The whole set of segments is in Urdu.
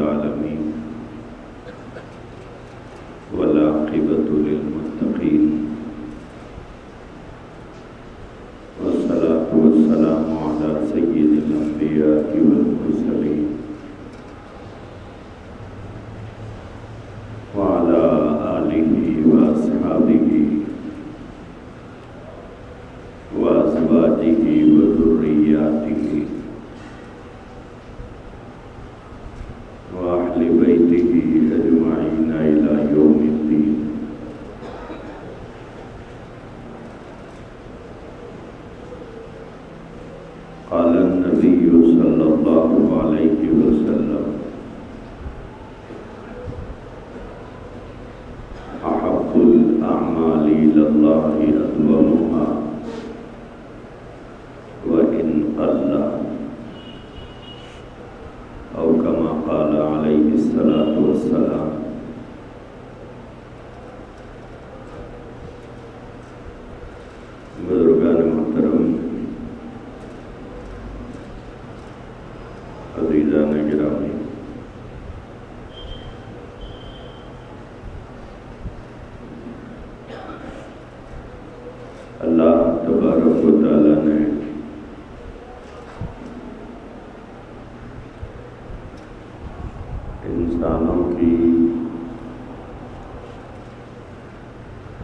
العالمين والعاقبة للمتقين والصلاة والسلام على سيد الأنبياء والمرسلين وعلى آله وأصحابه وأزواجه وذرياته وأهل بيته أجمعين إلى يوم الدين. قال النبي صلى الله عليه وسلم: أحب الأعمال إلى الله أدومها وإن قل، أو كما قال عليه الصلاة والسلام. بزرگان محترم، عزیزان گرامی، اللہ تبارک و تعالی نے انسانوں کی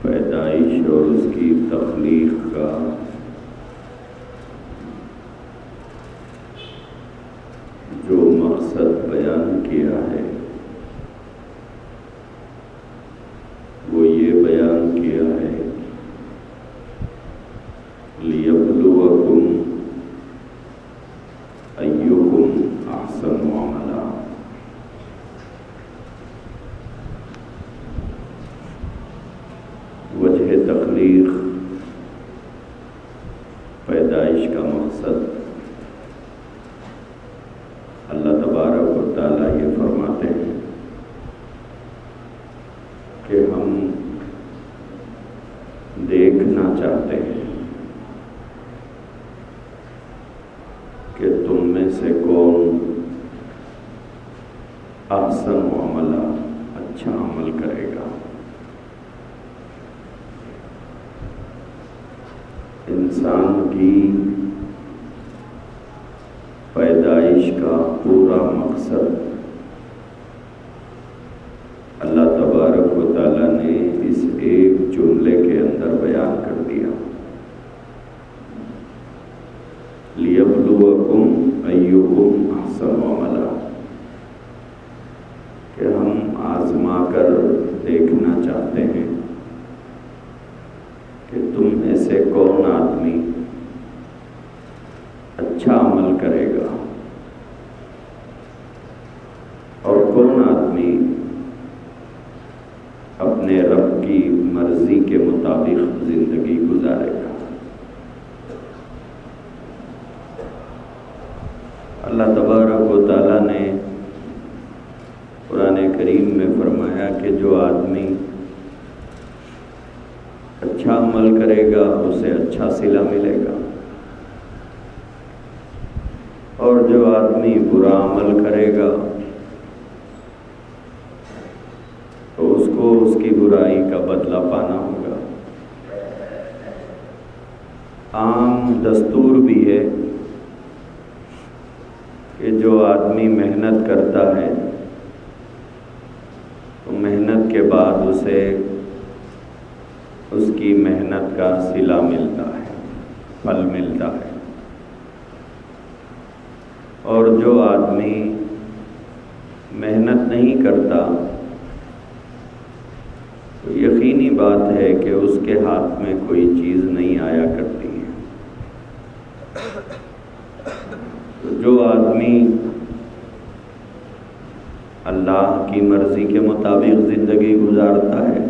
پیدائش اور اس کی تخلیق کا جو مقصد بیان کیا ہے وہ یہ بیان کیا ہے: لِيَبْلُوَكُمْ أَيُّكُمْ أَحْسَنُ عَمَلًا. وجہ تخلیق، پیدائش کا مقصد، اللہ تبارک و تعالیٰ یہ فرماتے ہیں کہ ہم دیکھنا چاہتے ہیں کہ تم میں سے کون احسن عملہ، اچھا عمل کرے گا. انسان کی پیدائش کا پورا مقصد اللہ تبارک و تعالیٰ نے اس ایک جملے کے اندر بیان کر دیا: لِيَبْلُوَكُمْ أَيُّكُمْ أَحْسَنُ عَمَلًا، کہ ہم آزما کر دیکھنا چاہتے ہیں کہ تم میں سے کون آدمی اچھا عمل کرے گا اور کون آدمی اپنے رب کی مرضی کے مطابق زندگی گزارے گا. اللہ تبارک و تعالیٰ نے قرآن کریم میں فرمایا کہ جو آدمی اچھا عمل کرے گا اسے اچھا صلہ ملے گا، اور جو آدمی برا عمل کرے گا تو اس کو اس کی برائی کا بدلہ پانا ہوگا. عام دستور بھی ہے کہ جو آدمی محنت کرتا ہے تو محنت کے بعد اسے اس کی محنت کا صلہ ملتا ہے، پھل ملتا ہے، اور جو آدمی محنت نہیں کرتا تو یقینی بات ہے کہ اس کے ہاتھ میں کوئی چیز نہیں آیا کرتی ہے. تو جو آدمی اللہ کی مرضی کے مطابق زندگی گزارتا ہے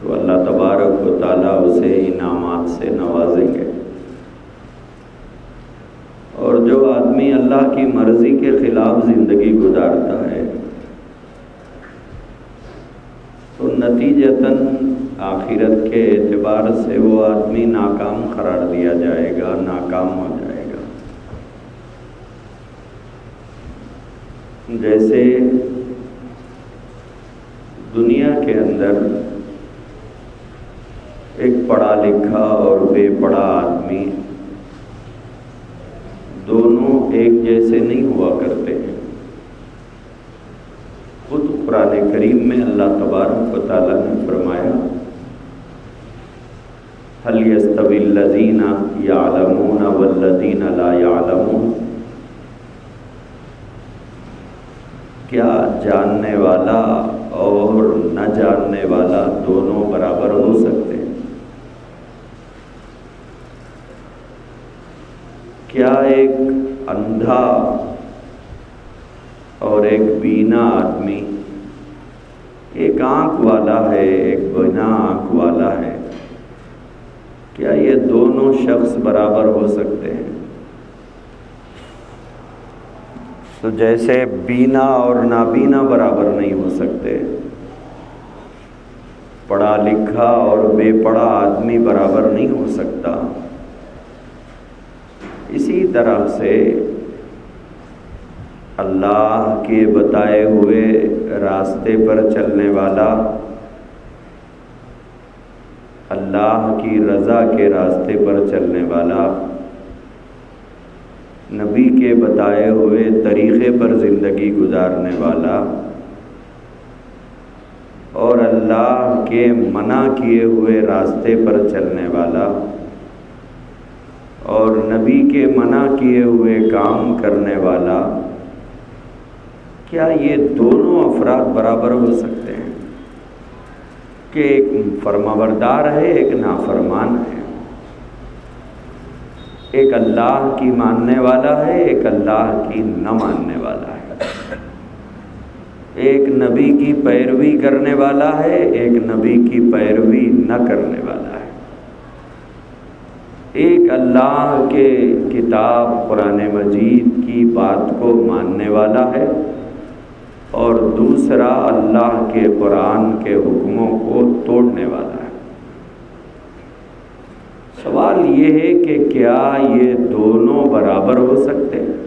تو اللہ تبارک و تعالیٰ اسے انعامات سے نوازیں گے، اور جو آدمی اللہ کی مرضی کے خلاف زندگی گزارتا ہے تو نتیجتاً آخرت کے اعتبار سے وہ آدمی ناکام قرار دیا جائے گا، ناکام ہو جائے گا. جیسے دنیا کے اندر ایک پڑھا لکھا اور بے پڑھا آدمی دونوں ایک جیسے نہیں ہوا کرتے ہیں۔ خود قرآن کریم میں اللہ تبارک و تعالیٰ نے فرمایا هل يستوي الذين يعلمون والذين لا يعلمون، کیا جاننے والا اور نہ جاننے والا دونوں برابر ہو سکتے ہیں؟ کیا ایک اندھا اور ایک بینا آدمی، ایک آنکھ والا ہے ایک بنا آنکھ والا ہے، کیا یہ دونوں شخص برابر ہو سکتے ہیں؟ تو جیسے بینا اور نابینا برابر نہیں ہو سکتے، پڑھا لکھا اور بے پڑھا آدمی برابر نہیں ہو سکتا، اسی طرح سے اللہ کے بتائے ہوئے راستے پر چلنے والا، اللہ کی رضا کے راستے پر چلنے والا، نبی کے بتائے ہوئے طریقے پر زندگی گزارنے والا، اور اللہ کے منع کیے ہوئے راستے پر چلنے والا، اور نبی کے منع کیے ہوئے کام کرنے والا، کیا یہ دونوں افراد برابر ہو سکتے ہیں کہ ایک فرمانبردار ہے ایک نافرمان ہے، ایک اللہ کی ماننے والا ہے ایک اللہ کی نہ ماننے والا ہے، ایک نبی کی پیروی کرنے والا ہے ایک نبی کی پیروی نہ کرنے والا ہے، ایک اللہ کے کتاب قرآن مجید کی بات کو ماننے والا ہے اور دوسرا اللہ کے قرآن کے حکموں کو توڑنے والا ہے۔ سوال یہ ہے کہ کیا یہ دونوں برابر ہو سکتے ہیں؟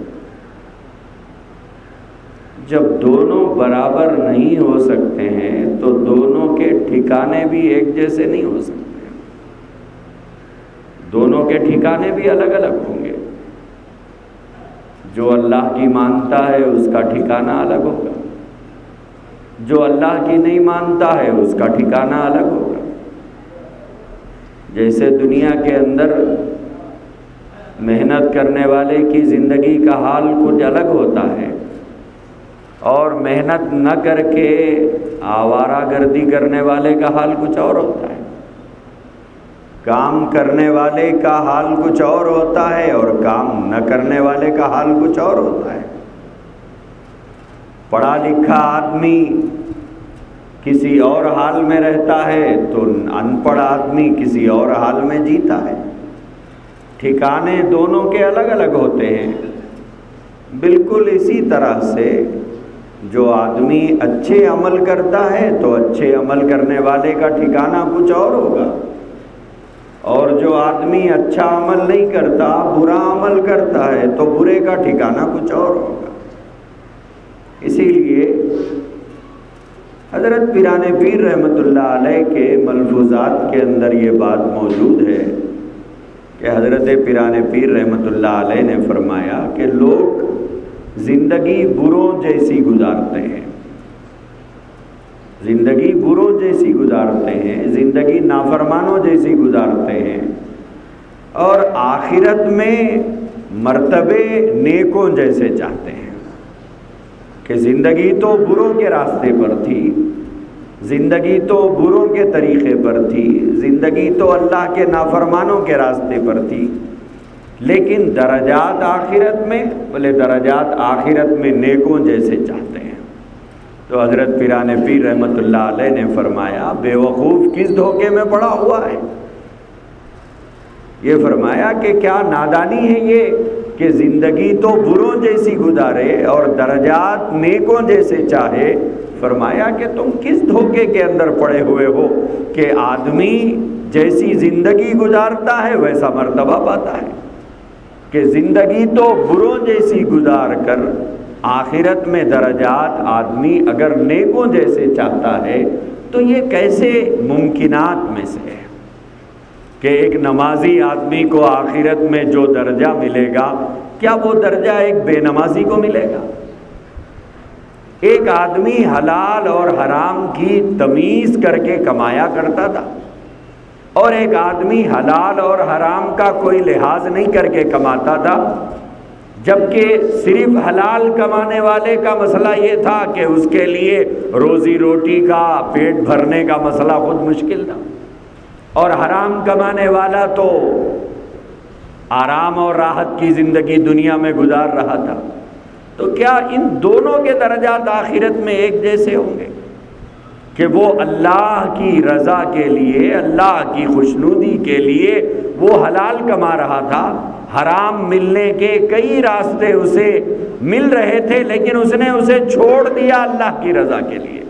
جب دونوں برابر نہیں ہو سکتے ہیں تو دونوں کے ٹھکانے بھی ایک جیسے نہیں ہو سکتے، دونوں کے ٹھکانے بھی الگ الگ ہوں گے۔ جو اللہ کی مانتا ہے اس کا ٹھکانہ الگ ہوگا، جو اللہ کی نہیں مانتا ہے اس کا ٹھکانہ الگ ہوگا۔ جیسے دنیا کے اندر محنت کرنے والے کی زندگی کا حال کچھ الگ ہوتا ہے، اور محنت نہ کر کے آوارہ گردی کرنے والے کا حال کچھ اور ہوتا ہے، کام کرنے والے کا حال کچھ اور ہوتا ہے اور کام نہ کرنے والے کا حال کچھ اور ہوتا ہے۔ پڑھا لکھا آدمی کسی اور حال میں رہتا ہے تو ان پڑھ آدمی کسی اور حال میں جیتا ہے، ٹھکانے دونوں کے الگ الگ ہوتے ہیں۔ بالکل اسی طرح سے جو آدمی اچھے عمل کرتا ہے تو اچھے عمل کرنے والے کا ٹھکانہ کچھ اور ہوگا، اور جو آدمی اچھا عمل نہیں کرتا برا عمل کرتا ہے تو برے کا ٹھکانہ کچھ اور ہوگا۔ اسی لیے حضرت پیران پیر رحمۃ اللہ علیہ کے ملفوظات کے اندر یہ بات موجود ہے کہ حضرت پیران پیر رحمۃ اللہ علیہ نے فرمایا کہ لوگ زندگی بروں جیسی گزارتے ہیں، زندگی بروں جیسی گزارتے ہیں، زندگی نافرمانوں جیسی گزارتے ہیں، اور آخرت میں مرتبے نیکوں جیسے چاہتے ہیں کہ زندگی تو بروں کے راستے پر تھی، زندگی تو بروں کے طریقے پر تھی، زندگی تو اللہ کے نافرمانوں کے راستے پر تھی، لیکن درجات آخرت میں، بولے درجات آخرت میں نیکوں جیسے چاہتے ہیں۔ تو حضرت پیران پیر رحمۃ اللہ علیہ نے فرمایا بے وقوف کس دھوکے میں پڑا ہوا ہے؟ یہ فرمایا کہ کیا نادانی ہے یہ کہ زندگی تو بروں جیسی گزارے اور درجات نیکوں جیسے چاہے۔ فرمایا کہ تم کس دھوکے کے اندر پڑے ہوئے ہو کہ آدمی جیسی زندگی گزارتا ہے ویسا مرتبہ پاتا ہے، کہ زندگی تو بروں جیسی گزار کر آخرت میں درجات آدمی اگر نیکوں جیسے چاہتا ہے تو یہ کیسے ممکنات میں سے ہے کہ ایک نمازی آدمی کو آخرت میں جو درجہ ملے گا کیا وہ درجہ ایک بے نمازی کو ملے گا؟ ایک آدمی حلال اور حرام کی تمیز کر کے کمایا کرتا تھا اور ایک آدمی حلال اور حرام کا کوئی لحاظ نہیں کر کے کماتا تھا، جبکہ صرف حلال کمانے والے کا مسئلہ یہ تھا کہ اس کے لیے روزی روٹی کا پیٹ بھرنے کا مسئلہ خود مشکل تھا، اور حرام کمانے والا تو آرام اور راحت کی زندگی دنیا میں گزار رہا تھا۔ تو کیا ان دونوں کے درجات آخرت میں ایک جیسے ہوں گے کہ وہ اللہ کی رضا کے لیے، اللہ کی خوشنودی کے لیے وہ حلال کما رہا تھا، حرام ملنے کے کئی راستے اسے مل رہے تھے لیکن اس نے اسے چھوڑ دیا اللہ کی رضا کے لیے؟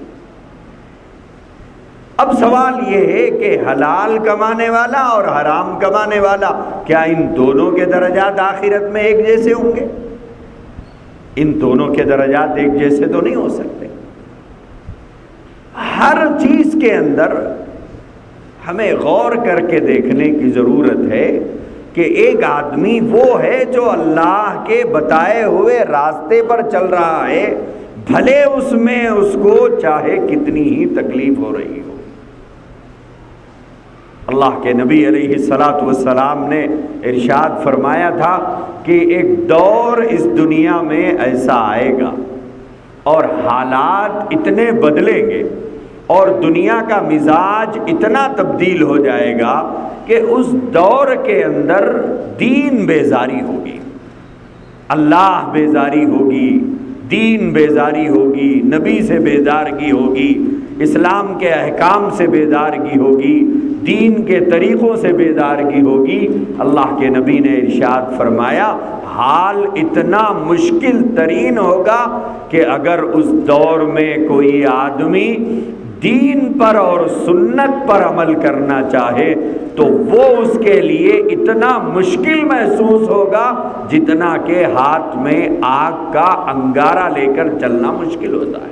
اب سوال یہ ہے کہ حلال کمانے والا اور حرام کمانے والا کیا ان دونوں کے درجات آخرت میں ایک جیسے ہوں گے؟ ان دونوں کے درجات ایک جیسے تو نہیں ہو سکتے۔ ہر چیز کے اندر ہمیں غور کر کے دیکھنے کی ضرورت ہے کہ ایک آدمی وہ ہے جو اللہ کے بتائے ہوئے راستے پر چل رہا ہے، بھلے اس میں اس کو چاہے کتنی ہی تکلیف ہو رہی ہو۔ اللہ کے نبی علیہ السلام نے ارشاد فرمایا تھا کہ ایک دور اس دنیا میں ایسا آئے گا اور حالات اتنے بدلیں گے اور دنیا کا مزاج اتنا تبدیل ہو جائے گا کہ اس دور کے اندر دین بیزاری ہوگی، اللہ بیزاری ہوگی، دین بیزاری ہوگی، نبی سے بیزارگی ہوگی، اسلام کے احکام سے بیزارگی ہوگی، دین کے طریقوں سے بیزارگی ہوگی۔ اللہ کے نبی نے ارشاد فرمایا حال اتنا مشکل ترین ہوگا کہ اگر اس دور میں کوئی آدمی دین پر اور سنت پر عمل کرنا چاہے تو وہ اس کے لیے اتنا مشکل محسوس ہوگا جتنا کہ ہاتھ میں آگ کا انگارہ لے کر چلنا مشکل ہوتا ہے۔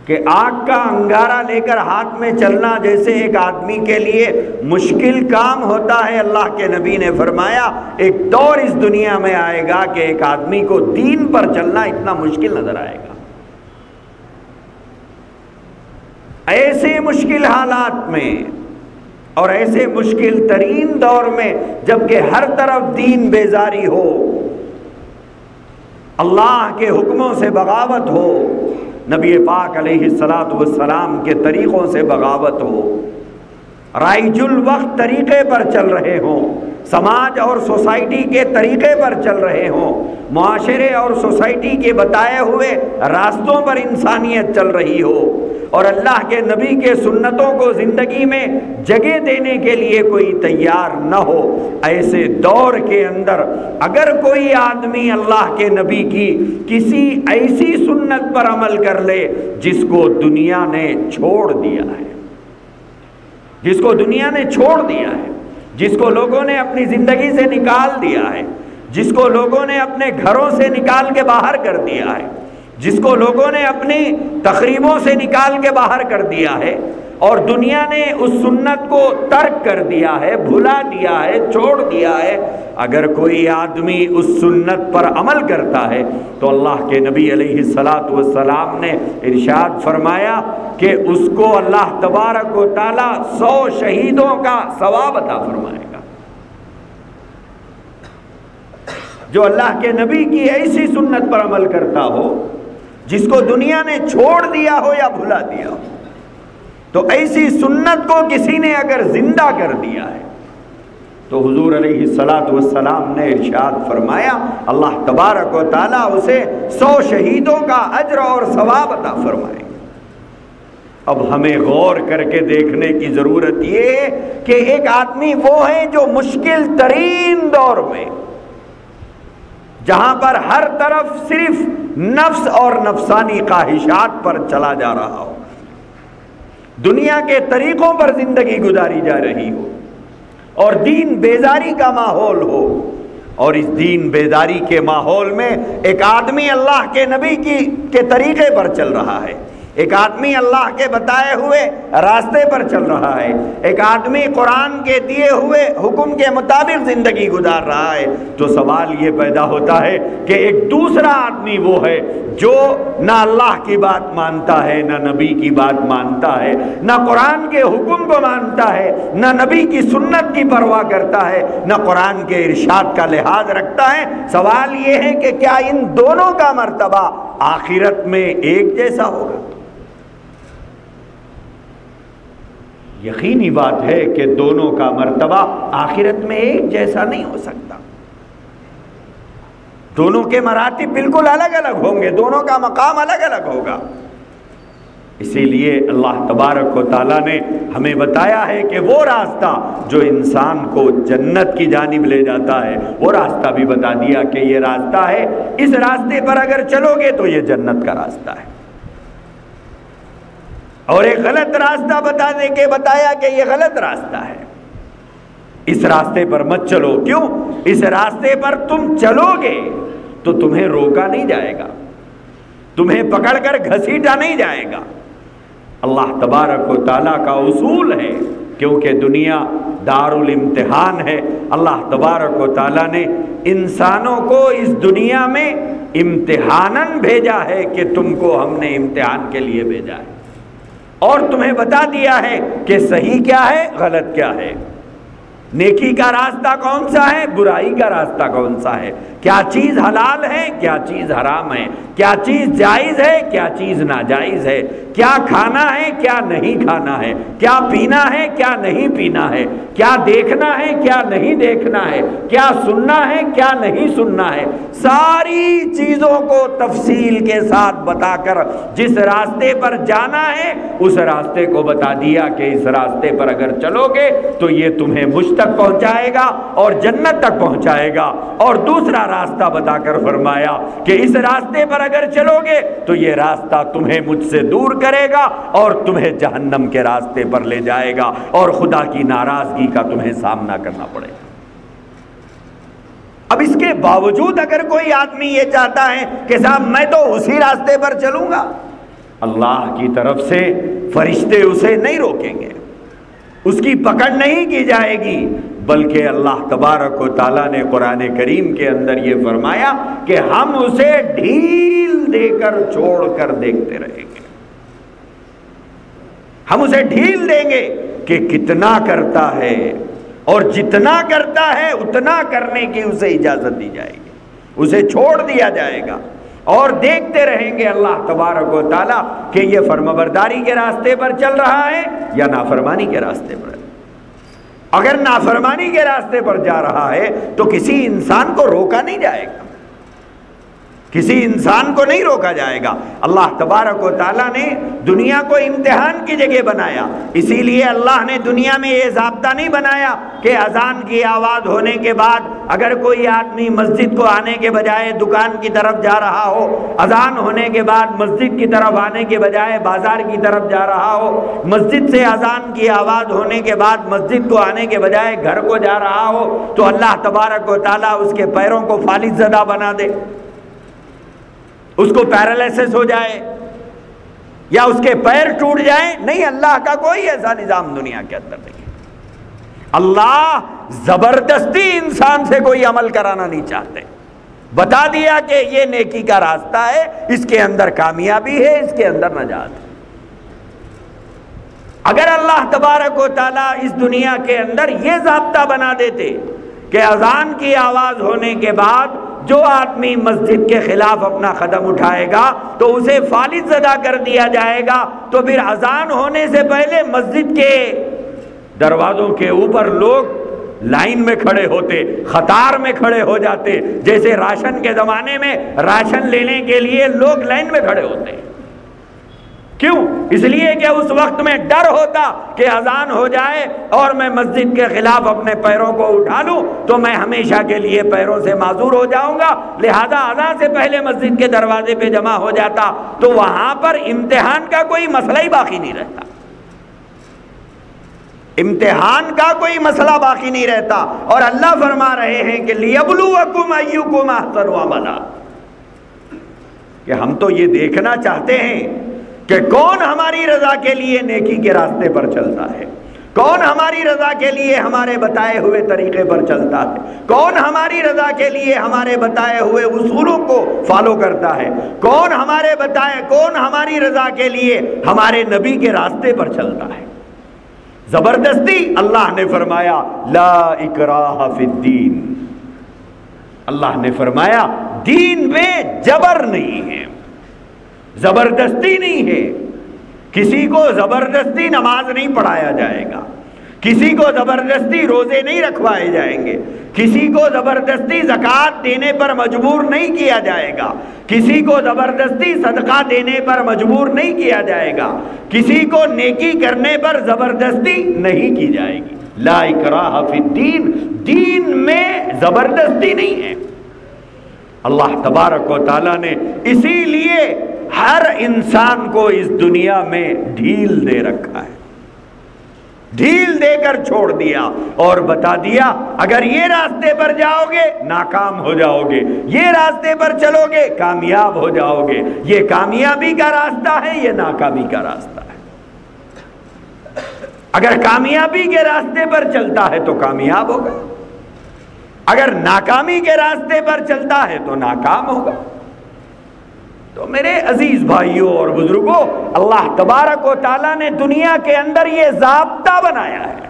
کہ آگ کا انگارہ لے کر ہاتھ میں چلنا جیسے ایک آدمی کے لیے مشکل کام ہوتا ہے، اللہ کے نبی نے فرمایا ایک دور اس دنیا میں آئے گا کہ ایک آدمی کو دین پر چلنا اتنا مشکل نظر آئے گا۔ ایسے مشکل حالات میں اور ایسے مشکل ترین دور میں جبکہ ہر طرف دین بیزاری ہو، اللہ کے حکموں سے بغاوت ہو، نبی پاک علیہ السلام کے طریقوں سے بغاوت ہو، رائج الوقت طریقے پر چل رہے ہوں، سماج اور سوسائٹی کے طریقے پر چل رہے ہوں، معاشرے اور سوسائٹی کے بتائے ہوئے راستوں پر انسانیت چل رہی ہو، اور اللہ کے نبی کے سنتوں کو زندگی میں جگہ دینے کے لیے کوئی تیار نہ ہو، ایسے دور کے اندر اگر کوئی آدمی اللہ کے نبی کی کسی ایسی سنت پر عمل کر لے جس کو دنیا نے چھوڑ دیا ہے، جس کو دنیا نے چھوڑ دیا ہے، جس کو لوگوں نے اپنی زندگی سے نکال دیا ہے، جس کو لوگوں نے اپنے گھروں سے نکال کے باہر کر دیا ہے، جس کو لوگوں نے اپنی تقریبوں سے نکال کے باہر کر دیا ہے، اور دنیا نے اس سنت کو ترک کر دیا ہے، بھلا دیا ہے، چھوڑ دیا ہے، اگر کوئی آدمی اس سنت پر عمل کرتا ہے تو اللہ کے نبی علیہ السلام نے ارشاد فرمایا کہ اس کو اللہ تبارک و تعالی 100 شہیدوں کا ثواب عطا فرمائے گا۔ جو اللہ کے نبی کی ایسی سنت پر عمل کرتا ہو جس کو دنیا نے چھوڑ دیا ہو یا بھلا دیا ہو، تو ایسی سنت کو کسی نے اگر زندہ کر دیا ہے تو حضور علیہ السلام نے ارشاد فرمایا اللہ تبارک و تعالیٰ اسے 100 شہیدوں کا اجر اور ثواب عطا فرمائے گا۔ اب ہمیں غور کر کے دیکھنے کی ضرورت یہ ہے کہ ایک آدمی وہ ہے جو مشکل ترین دور میں، جہاں پر ہر طرف صرف نفس اور نفسانی خواہشات پر چلا جا رہا ہو، دنیا کے طریقوں پر زندگی گزاری جا رہی ہو، اور دین بیزاری کا ماحول ہو، اور اس دین بیداری کے ماحول میں ایک آدمی اللہ کے نبی کے طریقے پر چل رہا ہے، ایک آدمی اللہ کے بتائے ہوئے راستے پر چل رہا ہے، ایک آدمی قرآن کے دیے ہوئے حکم کے مطابق زندگی گزار رہا ہے، تو سوال یہ پیدا ہوتا ہے کہ ایک دوسرا آدمی وہ ہے جو نہ اللہ کی بات مانتا ہے، نہ نبی کی بات مانتا ہے، نہ قرآن کے حکم کو مانتا ہے، نہ نبی کی سنت کی پرواہ کرتا ہے، نہ قرآن کے ارشاد کا لحاظ رکھتا ہے۔ سوال یہ ہے کہ کیا ان دونوں کا مرتبہ آخرت میں ایک جیسا ہوگا؟ یقینی بات ہے کہ دونوں کا مرتبہ آخرت میں ایک جیسا نہیں ہو سکتا، دونوں کے مراتب بالکل الگ الگ ہوں گے، دونوں کا مقام الگ الگ ہوگا۔ اسی لیے اللہ تبارک و تعالیٰ نے ہمیں بتایا ہے کہ وہ راستہ جو انسان کو جنت کی جانب لے جاتا ہے، وہ راستہ بھی بتا دیا کہ یہ راستہ ہے، اس راستے پر اگر چلو گے تو یہ جنت کا راستہ ہے، اور ایک غلط راستہ بتایا کہ یہ غلط راستہ ہے، اس راستے پر مت چلو۔ کیوں؟ اس راستے پر تم چلو گے تو تمہیں روکا نہیں جائے گا، تمہیں پکڑ کر گھسیٹا نہیں جائے گا۔ اللہ تبارک و تعالیٰ کا اصول ہے، کیونکہ دنیا دار الامتحان ہے، اللہ تبارک و تعالیٰ نے انسانوں کو اس دنیا میں امتحاناً بھیجا ہے کہ تم کو ہم نے امتحان کے لیے بھیجا ہے، اور تمہیں بتا دیا ہے کہ صحیح کیا ہے، غلط کیا ہے، نیکی کا راستہ کون سا ہے، برائی کا راستہ کون سا ہے، کیا چیز حلال ہے، کیا چیز حرام ہے، کیا چیز جائز ہے، کیا چیز ناجائز ہے، کیا کھانا ہے، کیا نہیں کھانا ہے، کیا پینا ہے، کیا نہیں پینا ہے، کیا دیکھنا ہے، کیا نہیں دیکھنا ہے، کیا سننا ہے، کیا نہیں سننا ہے۔ ساری چیزوں کو تفصیل کے ساتھ بتا کر جس راستے پر جانا ہے اس راستے کو بتا دیا کہ اس راستے پر اگر چلو گے تو یہ تمہیں مجھ تک پہنچائے گا اور جنت تک پہنچائے گا، اور دوسرا راستہ بتا کر فرمایا کہ اس راستے پر اگر چلو گے تو یہ راستہ تمہیں مجھ سے دور کرے گا اور تمہیں جہنم کے راستے پر لے جائے گا، اور خدا کی ناراضگی کا تمہیں سامنا کرنا پڑے گا۔ اب اس کے باوجود اگر کوئی آدمی یہ چاہتا ہے کہ صاحب میں تو اسی راستے پر چلوں گا، اللہ کی طرف سے فرشتے اسے نہیں روکیں گے، اس کی پکڑ نہیں کی جائے گی، بلکہ اللہ تبارک و تعالیٰ نے قرآن کریم کے اندر یہ فرمایا کہ ہم اسے ڈھیل دے کر چھوڑ کر دیکھتے رہیں گے، ہم اسے ڈھیل دیں گے کہ کتنا کرتا ہے، اور جتنا کرتا ہے اتنا کرنے کی اسے اجازت دی جائے گی، اسے چھوڑ دیا جائے گا، اور دیکھتے رہیں گے اللہ تبارک و تعالیٰ کہ یہ فرمانبرداری کے راستے پر چل رہا ہے یا نافرمانی کے راستے پر۔ اگر نافرمانی کے راستے پر جا رہا ہے تو کسی انسان کو روکا نہیں جائے گا، کسی انسان کو نہیں روکا جائے گا۔ اللہ تبارک و تعالیٰ نے دنیا کو امتحان کی جگہ بنایا، اسی لیے اللہ نے دنیا میں یہ ضابطہ نہیں بنایا کہ اذان کی آواز ہونے کے بعد اگر کوئی آدمی مسجد کو آنے کے بجائے دکان کی طرف جا رہا ہو، اذان ہونے کے بعد مسجد کی طرف آنے کے بجائے بازار کی طرف جا رہا ہو، مسجد سے اذان کی آواز ہونے کے بعد مسجد کو آنے کے بجائے گھر کو جا رہا ہو، تو اللہ تبارک و تعالیٰ اس کے پیروں کو فالج زدہ بنا دے، اس کو پیرالائسس ہو جائے یا اس کے پیر ٹوٹ جائیں۔ نہیں، اللہ کا کوئی ایسا نظام دنیا کے اندر نہیں ہے۔ اللہ زبردستی انسان سے کوئی عمل کرانا نہیں چاہتے، بتا دیا کہ یہ نیکی کا راستہ ہے، اس کے اندر کامیابی ہے، اس کے اندر نجات ہے۔ اگر اللہ تبارک و تعالیٰ اس دنیا کے اندر یہ ضابطہ بنا دیتے کہ اذان کی آواز ہونے کے بعد جو آدمی مسجد کے خلاف اپنا قدم اٹھائے گا تو اسے فالج زدہ کر دیا جائے گا، تو پھر اذان ہونے سے پہلے مسجد کے دروازوں کے اوپر لوگ لائن میں کھڑے ہوتے، قطار میں کھڑے ہو جاتے، جیسے راشن کے زمانے میں راشن لینے کے لیے لوگ لائن میں کھڑے ہوتے ہیں۔ کیوں؟ اس لیے کہ اس وقت میں ڈر ہوتا کہ اذان ہو جائے اور میں مسجد کے خلاف اپنے پیروں کو اٹھا لوں تو میں ہمیشہ کے لیے پیروں سے معذور ہو جاؤں گا، لہذا اذان سے پہلے مسجد کے دروازے پہ جمع ہو جاتا، تو وہاں پر امتحان کا کوئی مسئلہ ہی باقی نہیں رہتا۔ امتحان کا کوئی مسئلہ باقی نہیں رہتا، اور اللہ فرما رہے ہیں کہ لِيَبْلُوَكُمْ أَيُّكُمْ أَحْسَنُ عَمَلًا، کہ ہم تو یہ دیکھنا چاہتے ہیں کہ کون ہماری رضا کے لیے نیکی کے راستے پر چلتا ہے، کون ہماری رضا کے لیے ہمارے بتائے ہوئے طریقے پر چلتا ہے، کون ہماری رضا کے لیے ہمارے بتائے ہوئے اصولوں کو فالو کرتا ہے، کون ہماری رضا کے لیے ہمارے نبی کے راستے پر چلتا ہے۔ زبردستی اللہ نے فرمایا لا اکراہ فی الدین، اللہ نے فرمایا دین میں جبر نہیں ہے، زبردستی نہیں ہے۔ کسی کو زبردستی نماز نہیں پڑھایا جائے گا، کسی کو زبردستی روزے نہیں رکھوائے جائیں گے، کسی کو زبردستی زکوٰۃ دینے پر مجبور نہیں کیا جائے گا، کسی کو زبردستی صدقہ دینے پر مجبور نہیں کیا جائے گا، کسی کو نیکی کرنے پر زبردستی نہیں کی جائے گی۔ لا اکراہ فی الدین، دین میں زبردستی نہیں ہے۔ اللہ تبارک و تعالیٰ نے اسی لیے ہر انسان کو اس دنیا میں ڈھیل دے رکھا ہے، ڈھیل دے کر چھوڑ دیا اور بتا دیا اگر یہ راستے پر جاؤ گے ناکام ہو جاؤ گے، یہ راستے پر چلو گے کامیاب ہو جاؤ گے، یہ کامیابی کا راستہ ہے، یہ ناکامی کا راستہ ہے۔ اگر کامیابی کے راستے پر چلتا ہے تو کامیاب ہوگا، اگر ناکامی کے راستے پر چلتا ہے تو ناکام ہوگا۔ تو میرے عزیز بھائیوں اور بزرگوں، اللہ تبارک و تعالیٰ نے دنیا کے اندر یہ ضابطہ بنایا ہے،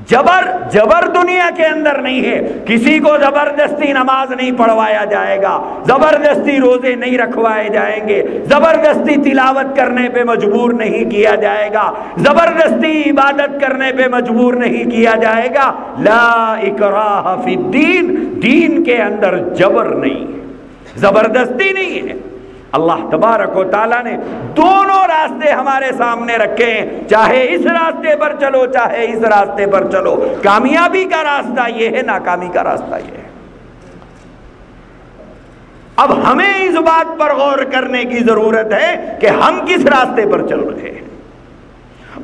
جبر دنیا کے اندر نہیں ہے۔ کسی کو زبردستی نماز نہیں پڑھوایا جائے گا، زبردستی روزے نہیں رکھوائے جائیں گے، زبردستی تلاوت کرنے پہ مجبور نہیں کیا جائے گا، زبردستی عبادت کرنے پہ مجبور نہیں کیا جائے گا۔ لا اکراہ فی الدین، دین کے اندر جبر نہیں ہے، زبردستی نہیں ہے۔ اللہ تبارک و تعالیٰ نے دونوں راستے ہمارے سامنے رکھے ہیں، چاہے اس راستے پر چلو چاہے اس راستے پر چلو، کامیابی کا راستہ یہ ہے، ناکامی کا راستہ یہ ہے۔ اب ہمیں اس بات پر غور کرنے کی ضرورت ہے کہ ہم کس راستے پر چل رہے ہیں،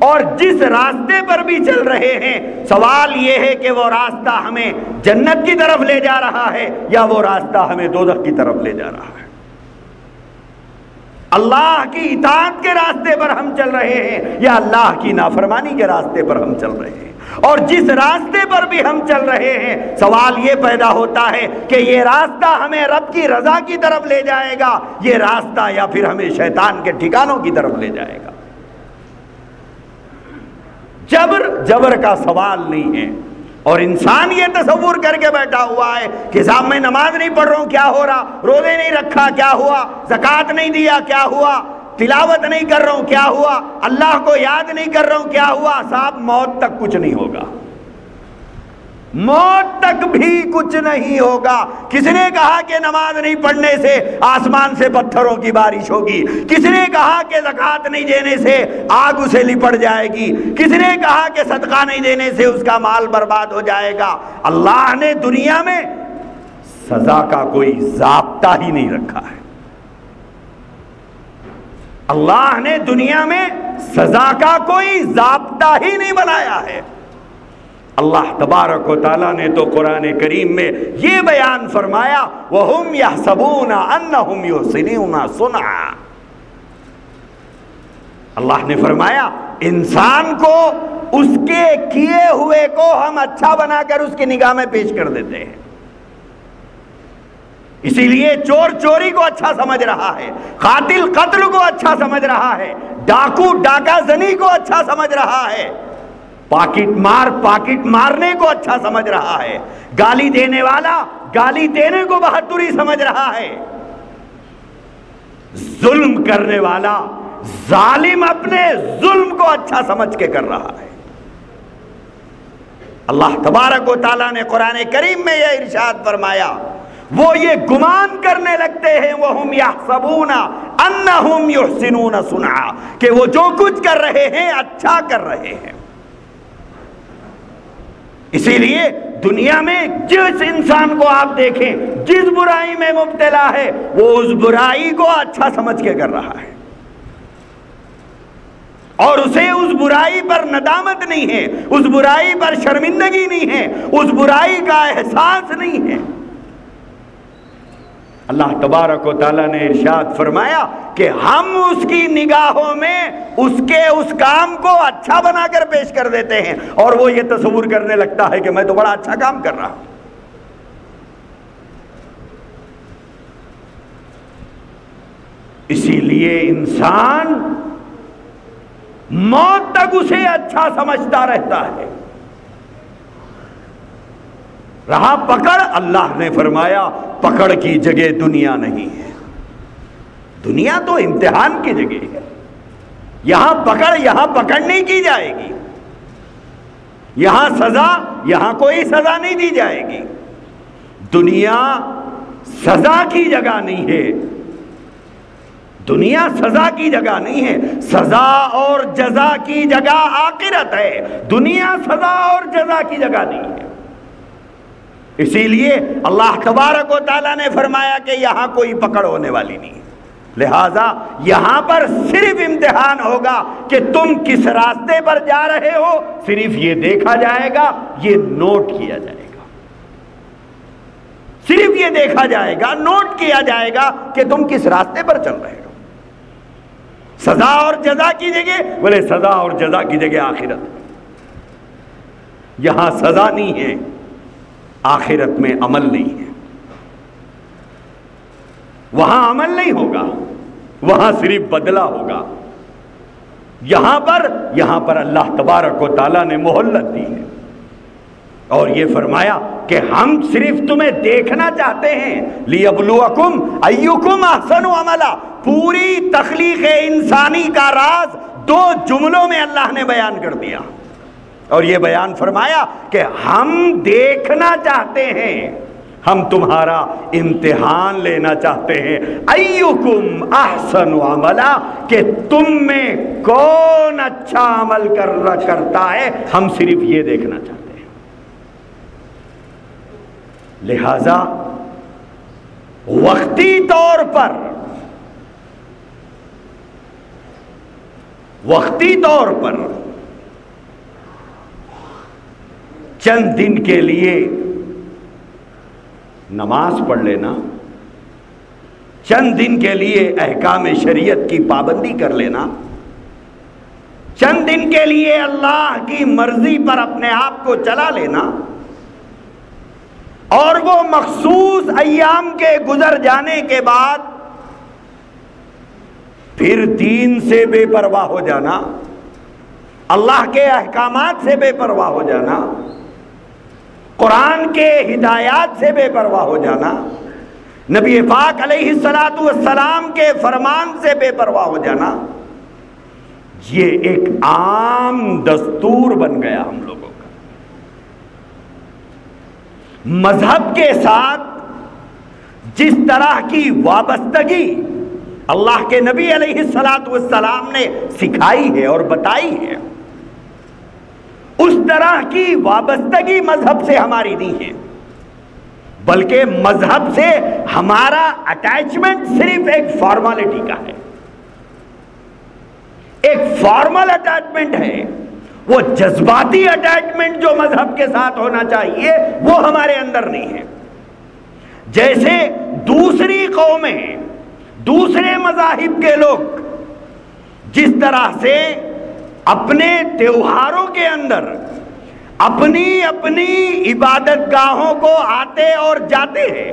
اور جس راستے پر بھی چل رہے ہیں سوال یہ ہے کہ وہ راستہ ہمیں جنت کی طرف لے جا رہا ہے یا وہ راستہ ہمیں دوزخ کی طرف لے جا رہا ہے۔ اللہ کی اطاعت کے راستے پر ہم چل رہے ہیں یا اللہ کی نافرمانی کے راستے پر ہم چل رہے ہیں، اور جس راستے پر بھی ہم چل رہے ہیں سوال یہ پیدا ہوتا ہے کہ یہ راستہ ہمیں رب کی رضا کی طرف لے جائے گا، یہ راستہ یا پھر ہمیں شیطان کے ٹھکانوں کی طرف لے جائے گا۔ جبر کا سوال نہیں ہے، اور انسان یہ تصور کر کے بیٹھا ہوا ہے کہ صاحب میں نماز نہیں پڑھ رہا ہوں کیا ہو رہا، روزے نہیں رکھا کیا ہوا، زکوٰۃ نہیں دیا کیا ہوا، تلاوت نہیں کر رہا ہوں کیا ہوا، اللہ کو یاد نہیں کر رہا ہوں کیا ہوا۔ صاحب موت تک کچھ نہیں ہوگا، موت تک بھی کچھ نہیں ہوگا۔ کس نے کہا کہ نماز نہیں پڑھنے سے آسمان سے پتھروں کی بارش ہوگی؟ کس نے کہا کہ زکوٰۃ نہیں دینے سے آگ اسے لپٹ جائے گی؟ کس نے کہا کہ صدقہ نہیں دینے سے اس کا مال برباد ہو جائے گا؟ اللہ نے دنیا میں سزا کا کوئی ضابطہ ہی نہیں رکھا ہے، اللہ نے دنیا میں سزا کا کوئی ضابطہ ہی نہیں بنایا ہے۔ اللہ تبارک و تعالیٰ نے تو قرآن کریم میں یہ بیان فرمایا وَهُمْ يَحْسَبُونَ أَنَّهُمْ يُحْسِنُونَ صُنْعًا، اللہ نے فرمایا انسان کو اس کے کیے ہوئے کو ہم اچھا بنا کر اس کی نگاہ میں پیش کر دیتے ہیں، اسی لیے چور چوری کو اچھا سمجھ رہا ہے، قاتل قتل کو اچھا سمجھ رہا ہے، ڈاکو ڈاکہ زنی کو اچھا سمجھ رہا ہے، پاکٹ مارنے کو اچھا سمجھ رہا ہے، گالی دینے والا گالی دینے کو بہتری سمجھ رہا ہے، ظلم کرنے والا ظالم اپنے ظلم کو اچھا سمجھ کے کر رہا ہے۔ اللہ تبارک و تعالیٰ نے قرآن کریم میں یہ ارشاد فرمایا وہ یہ گمان کرنے لگتے ہیں وَهُمْ يَحْسَبُونَ أَنَّهُمْ يُحْسِنُونَ صُنْعًا، کہ وہ جو کچھ کر رہے ہیں اچھا کر رہے ہیں۔ اسی لیے دنیا میں جس انسان کو آپ دیکھیں جس برائی میں مبتلا ہے وہ اس برائی کو اچھا سمجھ کے کر رہا ہے، اور اسے اس برائی پر ندامت نہیں ہے، اس برائی پر شرمندگی نہیں ہے، اس برائی کا احساس نہیں ہے۔ اللہ تبارک و تعالیٰ نے ارشاد فرمایا کہ ہم اس کی نگاہوں میں اس کام کو اچھا بنا کر پیش کر دیتے ہیں، اور وہ یہ تصور کرنے لگتا ہے کہ میں تو بڑا اچھا کام کر رہا ہوں۔ اسی لیے انسان موت تک اسے اچھا سمجھتا رہتا ہے۔ رہا پکڑ، اللہ نے فرمایا پکڑ کی جگہ دنیا نہیں ہے، دنیا تو امتحان کی جگہ ہے، یہاں پکڑ نہیں کی جائے گی، یہاں سزا، یہاں کوئی سزا نہیں دی جائے گی۔ دنیا سزا کی جگہ نہیں ہے، دنیا سزا کی جگہ نہیں ہے، سزا اور جزا کی جگہ آخرت ہے، دنیا سزا اور جزا کی جگہ نہیں ہے۔ اسی لیے اللہ تبارک و تعالیٰ نے فرمایا کہ یہاں کوئی پکڑ ہونے والی نہیں ہے، لہٰذا یہاں پر صرف امتحان ہوگا کہ تم کس راستے پر جا رہے ہو، صرف یہ دیکھا جائے گا، یہ نوٹ کیا جائے گا، صرف یہ دیکھا جائے گا، نوٹ کیا جائے گا کہ تم کس راستے پر چل رہے ہو۔ سزا اور جزا کی جگہ، بولے سزا اور جزا کی جگہ آخرت، یہاں سزا نہیں ہے، آخرت میں عمل نہیں ہے، وہاں عمل نہیں ہوگا، وہاں صرف بدلہ ہوگا۔ یہاں پر اللہ تبارک و تعالیٰ نے مہلت دی ہے، اور یہ فرمایا کہ ہم صرف تمہیں دیکھنا چاہتے ہیں، لیبلوکم ایکم احسن عملا۔ پوری تخلیق انسانی کا راز 2 جملوں میں اللہ نے بیان کر دیا، اور یہ بیان فرمایا کہ ہم دیکھنا چاہتے ہیں، ہم تمہارا امتحان لینا چاہتے ہیں، ایکم احسن عملا، کہ تم میں کون اچھا عمل کرتا ہے، ہم صرف یہ دیکھنا چاہتے ہیں۔ لہذا وقتی طور پر چند دن کے لیے نماز پڑھ لینا، چند دن کے لیے احکام شریعت کی پابندی کر لینا، چند دن کے لیے اللہ کی مرضی پر اپنے آپ کو چلا لینا، اور وہ مخصوص ایام کے گزر جانے کے بعد پھر دین سے بے پرواہ ہو جانا، اللہ کے احکامات سے بے پرواہ ہو جانا، قرآن کے ہدایات سے بے پرواہ ہو جانا، نبی پاک علیہ السلام کے فرمان سے بے پرواہ ہو جانا، یہ ایک عام دستور بن گیا ہم لوگوں کا۔ مذہب کے ساتھ جس طرح کی وابستگی اللہ کے نبی علیہ السلام نے سکھائی ہے اور بتائی ہے، اس طرح کی وابستگی مذہب سے ہماری نہیں ہے، بلکہ مذہب سے ہمارا اٹیچمنٹ صرف ایک فارمالٹی کا ہے، ایک فارمل اٹیچمنٹ ہے۔ وہ جذباتی اٹیچمنٹ جو مذہب کے ساتھ ہونا چاہیے وہ ہمارے اندر نہیں ہے۔ جیسے دوسری قومیں، دوسرے مذاہب کے لوگ جس طرح سے اپنے تہواروں کے اندر اپنی اپنی عبادت گاہوں کو آتے اور جاتے ہیں،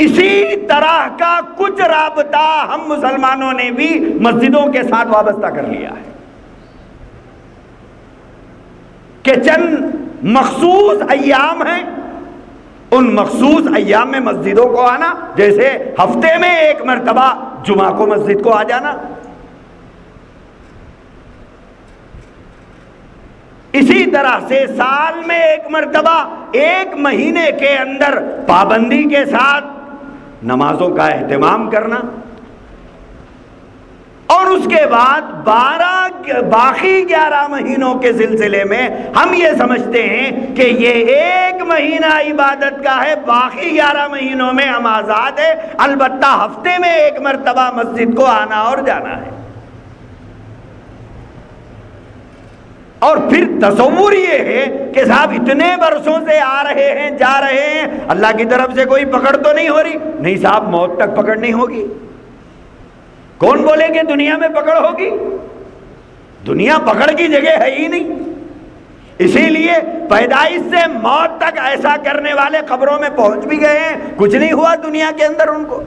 اسی طرح کا کچھ رابطہ ہم مسلمانوں نے بھی مسجدوں کے ساتھ وابستہ کر لیا ہے کہ چند مخصوص ایام ہیں، ان مخصوص ایام میں مسجدوں کو آنا، جیسے ہفتے میں ایک مرتبہ جمعہ کو مسجد کو آ جانا، اسی طرح سے سال میں ایک مرتبہ ایک مہینے کے اندر پابندی کے ساتھ نمازوں کا اہتمام کرنا، اور اس کے بعد باقی 11 مہینوں کے سلسلے میں ہم یہ سمجھتے ہیں کہ یہ ایک مہینہ عبادت کا ہے، باقی 11 مہینوں میں ہم آزاد ہے، البتہ ہفتے میں ایک مرتبہ مسجد کو آنا اور جانا ہے۔ اور پھر تصور یہ ہے کہ صاحب اتنے برسوں سے آ رہے ہیں جا رہے ہیں، اللہ کی طرف سے کوئی پکڑ تو نہیں ہو رہی؟ نہیں صاحب، موت تک پکڑ نہیں ہوگی۔ کون بولے کہ دنیا میں پکڑ ہوگی؟ دنیا پکڑ کی جگہ ہے ہی نہیں۔ اسی لیے پیدائش سے موت تک ایسا کرنے والے قبروں میں پہنچ بھی گئے ہیں، کچھ نہیں ہوا دنیا کے اندر ان کو۔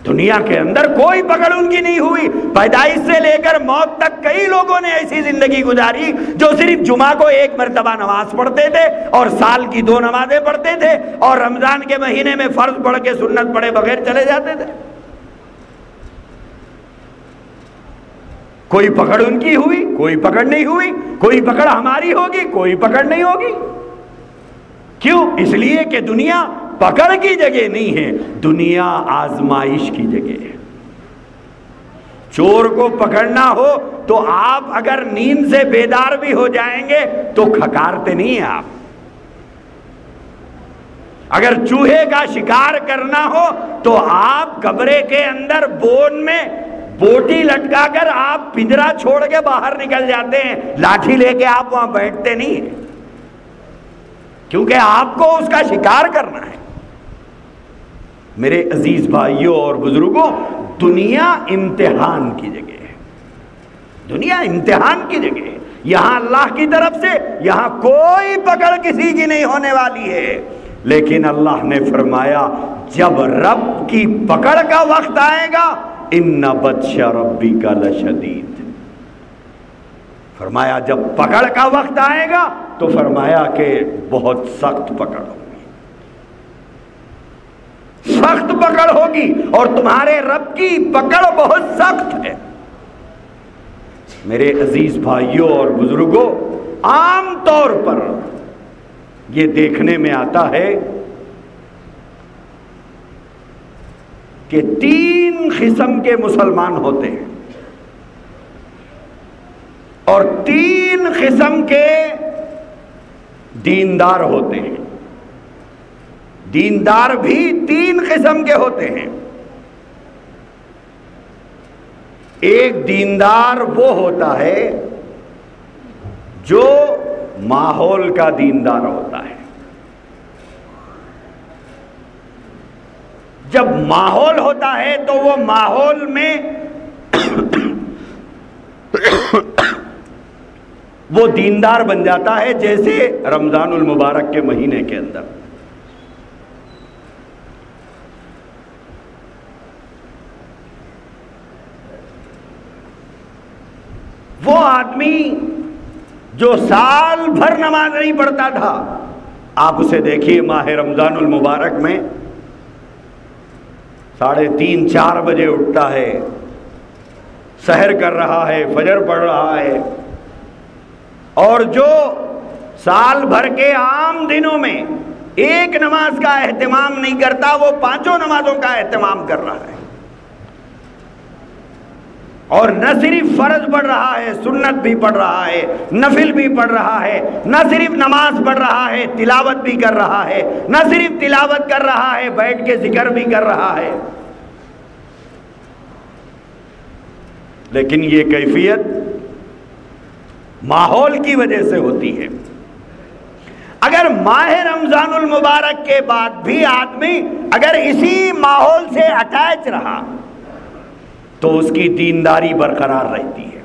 دنیا کے اندر کوئی پکڑ ان کی نہیں ہوئی۔ پیدائش سے لے کر موت تک کئی لوگوں نے ایسی زندگی گزاری جو صرف جمعہ کو ایک مرتبہ نماز پڑھتے تھے اور سال کی 2 نمازیں پڑھتے تھے اور رمضان کے مہینے میں فرض پڑھ کے سنت پڑھے بغیر چلے جاتے تھے۔ کوئی پکڑ ان کی ہوئی؟ کوئی پکڑ نہیں ہوئی۔ کوئی پکڑ ہماری ہوگی؟ کوئی پکڑ نہیں ہوگی۔ کیوں؟ اس لیے کہ دنیا پکڑ کی جگہ نہیں ہے، دنیا آزمائش کی جگہ ہے۔ چور کو پکڑنا ہو تو آپ اگر نیند سے بیدار بھی ہو جائیں گے تو کھکارتے نہیں ہیں آپ۔ اگر چوہے کا شکار کرنا ہو تو آپ کمرے کے اندر بون میں بوٹی لٹکا کر آپ پنجرا چھوڑ کے باہر نکل جاتے ہیں، لاٹھی لے کے آپ وہاں بیٹھتے نہیں ہیں، کیونکہ آپ کو اس کا شکار کرنا ہے۔ میرے عزیز بھائیوں اور بزرگوں، دنیا امتحان کی جگہ ہے، دنیا امتحان کی جگہ ہے۔ یہاں اللہ کی طرف سے یہاں کوئی پکڑ کسی کی نہیں ہونے والی ہے، لیکن اللہ نے فرمایا جب رب کی پکڑ کا وقت آئے گا ان بطش ربک لشدید، فرمایا جب پکڑ کا وقت آئے گا تو فرمایا کہ بہت سخت پکڑ ہوگی، سخت پکڑ ہوگی، اور تمہارے رب کی پکڑ بہت سخت ہے۔ میرے عزیز بھائیوں اور بزرگوں، عام طور پر یہ دیکھنے میں آتا ہے کہ 3 قسم کے مسلمان ہوتے ہیں اور 3 قسم کے دیندار ہوتے ہیں۔ دیندار بھی 3 قسم کے ہوتے ہیں۔ ایک دیندار وہ ہوتا ہے جو ماحول کا دیندار ہوتا ہے۔ جب ماحول ہوتا ہے تو وہ ماحول میں وہ دیندار بن جاتا ہے، جیسے رمضان المبارک کے مہینے کے اندر وہ آدمی جو سال بھر نماز نہیں پڑھتا تھا، آپ اسے دیکھیے ماہ رمضان المبارک میں 3:30 4 بجے اٹھتا ہے، سحر کر رہا ہے، فجر پڑھ رہا ہے، اور جو سال بھر کے عام دنوں میں ایک نماز کا اہتمام نہیں کرتا وہ 5 نمازوں کا اہتمام کر رہا ہے، اور نہ صرف فرض پڑھ رہا ہے، سنت بھی پڑھ رہا ہے، نفل بھی پڑھ رہا ہے، نہ صرف نماز پڑھ رہا ہے، تلاوت بھی کر رہا ہے، نہ صرف تلاوت کر رہا ہے، بیٹھ کے ذکر بھی کر رہا ہے۔ لیکن یہ کیفیت ماحول کی وجہ سے ہوتی ہے۔ اگر ماہ رمضان المبارک کے بعد بھی آدمی اگر اسی ماحول سے اٹیچ رہا تو اس کی دینداری برقرار رہتی ہے۔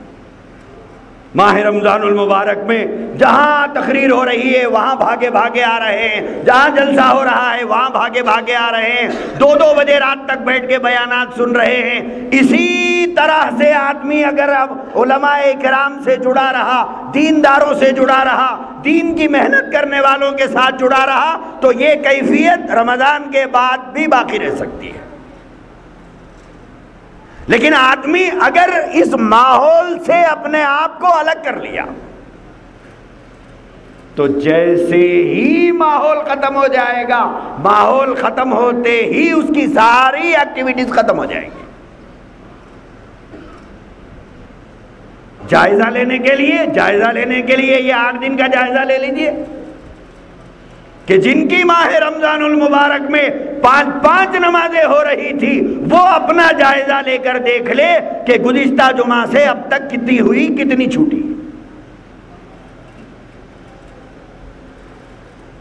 ماہ رمضان المبارک میں جہاں تقریر ہو رہی ہے وہاں بھاگے بھاگے آ رہے ہیں، جہاں جلسہ ہو رہا ہے وہاں بھاگے بھاگے آ رہے ہیں، 2 بجے رات تک بیٹھ کے بیانات سن رہے ہیں۔ اسی طرح سے آدمی اگر اب علماء کرام سے جڑا رہا، دینداروں سے جڑا رہا، دین کی محنت کرنے والوں کے ساتھ جڑا رہا تو یہ کیفیت رمضان کے بعد بھی باقی رہ سکتی ہے۔ لیکن آدمی اگر اس ماحول سے اپنے آپ کو الگ کر لیا تو جیسے ہی ماحول ختم ہو جائے گا، ماحول ختم ہوتے ہی اس کی ساری ایکٹیویٹیز ختم ہو جائیں گی۔ جائزہ لینے کے لیے یہ 8 دن کا جائزہ لے لیجئے کہ جن کی ماہ رمضان المبارک میں 5 نمازیں ہو رہی تھی وہ اپنا جائزہ لے کر دیکھ لے کہ گزشتہ جمعہ سے اب تک کتنی ہوئی کتنی چھوٹی.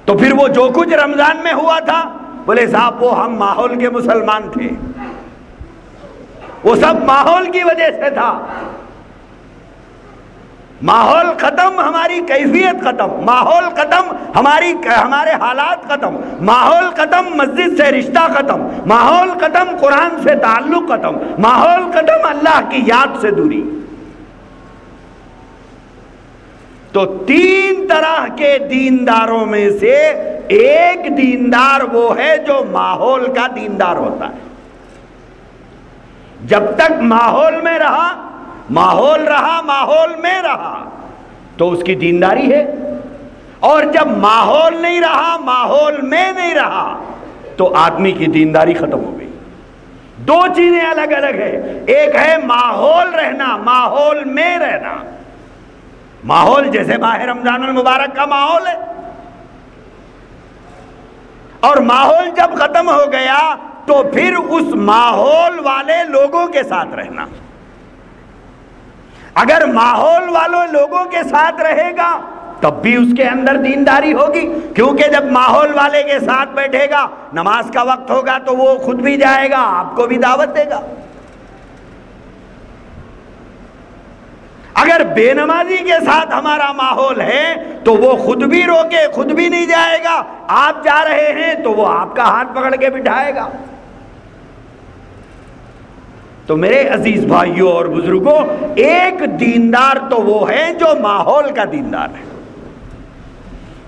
تو پھر وہ جو کچھ رمضان میں ہوا تھا، بولے صاحب وہ ہم ماحول کے مسلمان تھے، وہ سب ماحول کی وجہ سے تھا. ماحول ختم، ہماری کیفیت ختم. ماحول ختم، ہمارے حالات ختم. ماحول ختم، مسجد سے رشتہ ختم. ماحول ختم، قرآن سے تعلق ختم. ماحول ختم، اللہ کی یاد سے دوری. تو 3 طرح کے دینداروں میں سے ایک دیندار وہ ہے جو ماحول کا دیندار ہوتا ہے. جب تک ماحول میں رہا، ماحول رہا، ماحول میں رہا تو اس کی دینداری ہے. اور جب ماحول نہیں رہا، ماحول میں نہیں رہا تو آدمی کی دینداری ختم ہو گئی. 2 چیزیں الگ الگ ہیں. ایک ہے ماحول رہنا، ماحول میں رہنا. ماحول جیسے ماہ رمضان المبارک کا ماحول ہے، اور ماحول جب ختم ہو گیا تو پھر اس ماحول والے لوگوں کے ساتھ رہنا. اگر ماحول والوں لوگوں کے ساتھ رہے گا تب بھی اس کے اندر دینداری ہوگی، کیونکہ جب ماحول والے کے ساتھ بیٹھے گا، نماز کا وقت ہوگا تو وہ خود بھی جائے گا، آپ کو بھی دعوت دے گا. اگر بے نمازی کے ساتھ ہمارا ماحول ہے تو وہ خود بھی روکے، خود بھی نہیں جائے گا. آپ جا رہے ہیں تو وہ آپ کا ہاتھ پکڑ کے بٹھائے گا. تو میرے عزیز بھائیوں اور بزرگوں، ایک دیندار تو وہ ہے جو ماحول کا دیندار ہے.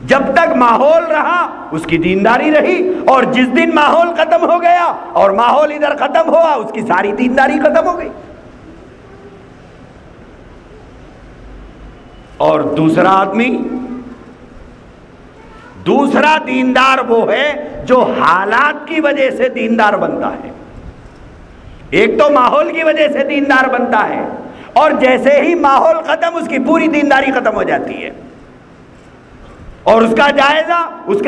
جب تک ماحول رہا اس کی دینداری رہی، اور جس دن ماحول ختم ہو گیا اور ماحول ادھر ختم ہوا اس کی ساری دینداری ختم ہو گئی. اور دوسرا دیندار وہ ہے جو حالات کی وجہ سے دیندار بنتا ہے. ایک تو ماحول کی وجہ سے دیندار بنتا ہے، اور جیسے ہی ماحول ختم اس کی پوری دینداری ختم ہو جاتی ہے. اور اس کا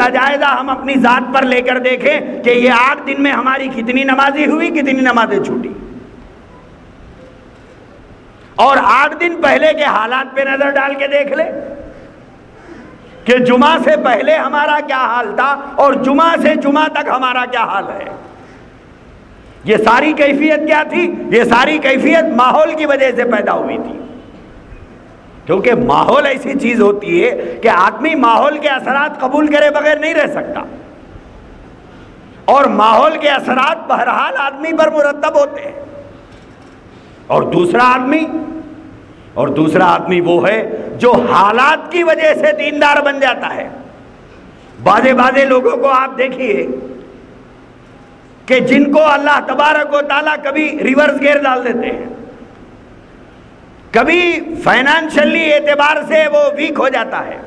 جائزہ ہم اپنی ذات پر لے کر دیکھیں کہ یہ 8 دن میں ہماری کتنی نمازیں ہوئی، کتنی نمازیں چھوٹی. اور 8 دن پہلے کے حالات پہ نظر ڈال کے دیکھ لے کہ جمعہ سے پہلے ہمارا کیا حال تھا اور جمعہ سے جمعہ تک ہمارا کیا حال ہے. یہ ساری کیفیت کیا تھی؟ یہ ساری کیفیت ماحول کی وجہ سے پیدا ہوئی تھی. کیونکہ ماحول ایسی چیز ہوتی ہے کہ آدمی ماحول کے اثرات قبول کرے بغیر نہیں رہ سکتا، اور ماحول کے اثرات بہرحال آدمی پر مرتب ہوتے ہیں. اور دوسرا آدمی وہ ہے جو حالات کی وجہ سے دیندار بن جاتا ہے. بعضے لوگوں کو آپ دیکھیے کہ جن کو اللہ تبارک و تعالیٰ کبھی ریورس گیئر ڈال دیتے ہیں، کبھی فائنانشلی اعتبار سے وہ ویک ہو جاتا ہے،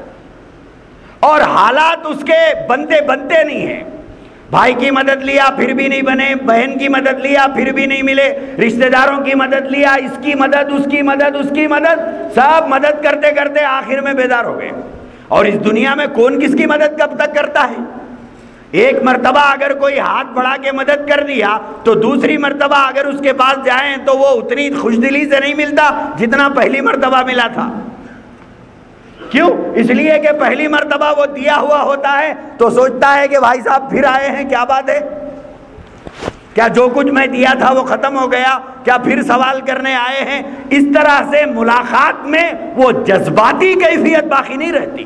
اور حالات اس کے بنتے نہیں ہیں. بھائی کی مدد لیا پھر بھی نہیں بنے، بہن کی مدد لیا پھر بھی نہیں ملے، رشتہ داروں کی مدد لیا، اس کی مدد اس کی مدد اس کی مدد، سب مدد کرتے کرتے آخر میں بیدار ہو گئے. اور اس دنیا میں کون کس کی مدد کب تک کرتا ہے؟ ایک مرتبہ اگر کوئی ہاتھ بڑھا کے مدد کر دیا تو دوسری مرتبہ اگر اس کے پاس جائیں تو وہ اتنی خوش دلی سے نہیں ملتا جتنا پہلی مرتبہ ملا تھا. کیوں؟ اس لیے کہ پہلی مرتبہ وہ دیا ہوا ہوتا ہے تو سوچتا ہے کہ بھائی صاحب پھر آئے ہیں، کیا بات ہے، کیا جو کچھ میں دیا تھا وہ ختم ہو گیا، کیا پھر سوال کرنے آئے ہیں. اس طرح سے ملاقات میں وہ جذباتی کیفیت باقی نہیں رہتی،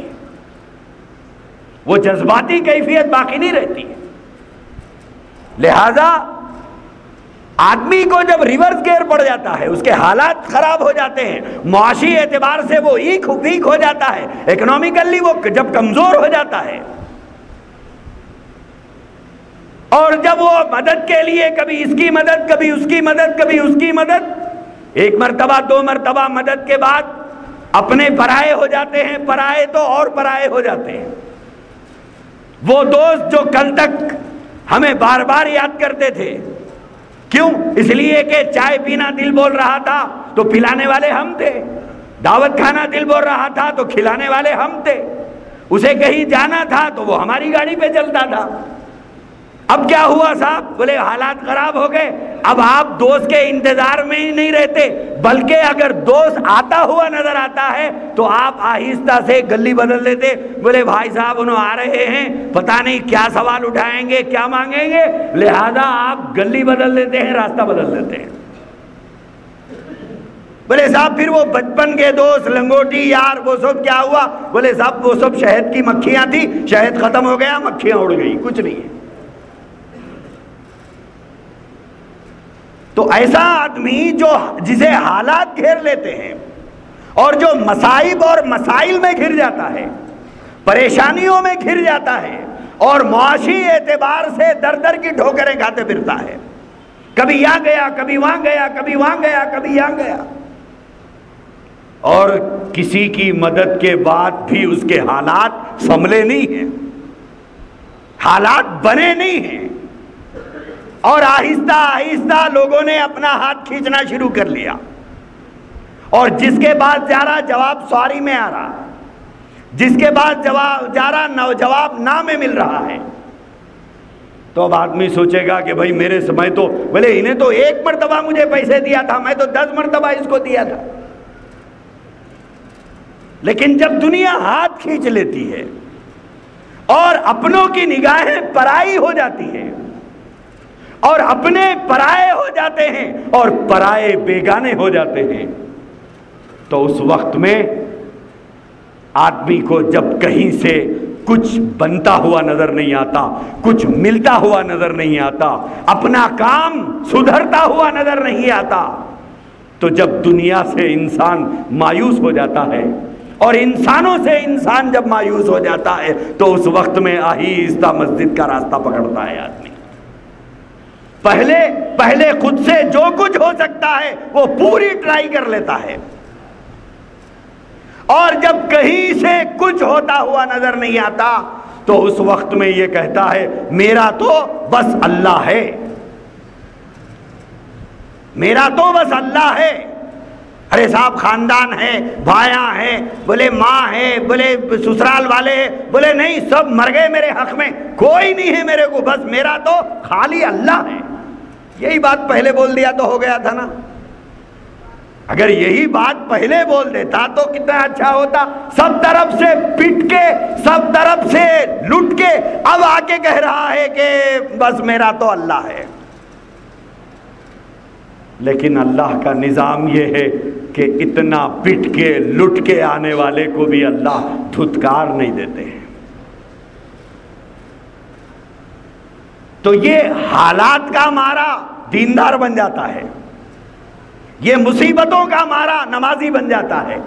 وہ جذباتی کیفیت باقی نہیں رہتی. لہذا آدمی کو جب ریورس گیئر پڑ جاتا ہے، اس کے حالات خراب ہو جاتے ہیں، معاشی اعتبار سے وہ ویک ہو جاتا ہے، اکنامکلی وہ جب کمزور ہو جاتا ہے، اور جب وہ مدد کے لیے کبھی اس کی مدد کبھی اس کی مدد کبھی اس کی مدد، 1 مرتبہ 2 مرتبہ مدد کے بعد اپنے پرائے ہو جاتے ہیں، پرائے تو اور پرائے ہو جاتے ہیں. وہ دوست جو کل تک ہمیں بار بار یاد کرتے تھے، کیوں؟ اس لیے کہ چائے پینا دل بول رہا تھا تو پلانے والے ہم تھے، دعوت کھانا دل بول رہا تھا تو کھلانے والے ہم تھے. اسے کہیں جانا تھا تو وہ ہماری گاڑی پہ چلتا تھا۔ اب کیا ہوا صاحب؟ بولے حالات خراب ہو گئے، اب آپ دوست کے انتظار میں ہی نہیں رہتے، بلکہ اگر دوست آتا ہوا نظر آتا ہے تو آپ آہستہ سے گلی بدل لیتے۔ بولے بھائی صاحب انہوں آ رہے ہیں، پتہ نہیں کیا سوال اٹھائیں گے، کیا مانگیں گے، لہذا آپ گلی بدل لیتے ہیں، راستہ بدل لیتے ہیں۔ بولے صاحب پھر وہ بچپن کے دوست لنگوٹی یار وہ سب کیا ہوا؟ بولے صاحب وہ سب شہد کی مکھیاں تھی، شہد ختم ہو گیا، مکھیاں اڑ گئی، کچھ نہیں ہے۔ تو ایسا آدمی جسے حالات گھیر لیتے ہیں اور جو مصائب اور مسائل میں گھر جاتا ہے، پریشانیوں میں گھر جاتا ہے اور معاشی اعتبار سے در در کی ٹھوکریں کھاتے پھرتا ہے، کبھی یہاں گیا، کبھی وہاں گیا، کبھی وہاں گیا، کبھی یہاں گیا، اور کسی کی مدد کے بعد بھی اس کے حالات سنبھلے نہیں ہیں، حالات بنے نہیں ہیں، اور آہستہ آہستہ لوگوں نے اپنا ہاتھ کھینچنا شروع کر لیا، اور جس کے بعد جا رہا جواب سواری میں آ رہا، جس کے بعد جواب جا رہا جواب نہ میں مل رہا ہے، تو اب آدمی سوچے گا کہ بھائی میرے سمے تو بولے انہیں تو 1 مرتبہ مجھے پیسے دیا تھا، میں تو 10 مرتبہ اس کو دیا تھا۔ لیکن جب دنیا ہاتھ کھینچ لیتی ہے اور اپنوں کی نگاہیں پرائی ہو جاتی ہیں اور اپنے پرائے ہو جاتے ہیں اور پرائے بیگانے ہو جاتے ہیں، تو اس وقت میں آدمی کو جب کہیں سے کچھ بنتا ہوا نظر نہیں آتا، کچھ ملتا ہوا نظر نہیں آتا، اپنا کام سدھرتا ہوا نظر نہیں آتا، تو جب دنیا سے انسان مایوس ہو جاتا ہے اور انسانوں سے انسان جب مایوس ہو جاتا ہے تو اس وقت میں آہستہ مسجد کا راستہ پکڑتا ہے آدمی۔ پہلے خود سے جو کچھ ہو سکتا ہے وہ پوری ٹرائی کر لیتا ہے، اور جب کہیں سے کچھ ہوتا ہوا نظر نہیں آتا تو اس وقت میں یہ کہتا ہے میرا تو بس اللہ ہے، میرا تو بس اللہ ہے۔ ارے صاحب خاندان ہے، بھائیاں ہیں، بولے ماں ہے، بولے سسرال والے ہیں، بولے نہیں سب مر گئے میرے حق میں، کوئی نہیں ہے میرے کو، بس میرا تو خالی اللہ ہے۔ یہی بات پہلے بول دیا تو ہو گیا تھا نا۔ اگر یہی بات پہلے بول دیتا تو کتنا اچھا ہوتا، سب طرف سے پٹ کے، سب طرف سے لٹ کے، اب آ کے کہہ رہا ہے کہ بس میرا تو اللہ ہے۔ لیکن اللہ کا نظام یہ ہے کہ اتنا پٹ کے لٹ کے آنے والے کو بھی اللہ دھتکار نہیں دیتے ہیں۔ تو یہ حالات کا مارا دیندار بن جاتا ہے، یہ مصیبتوں کا مارا نمازی بن جاتا ہے،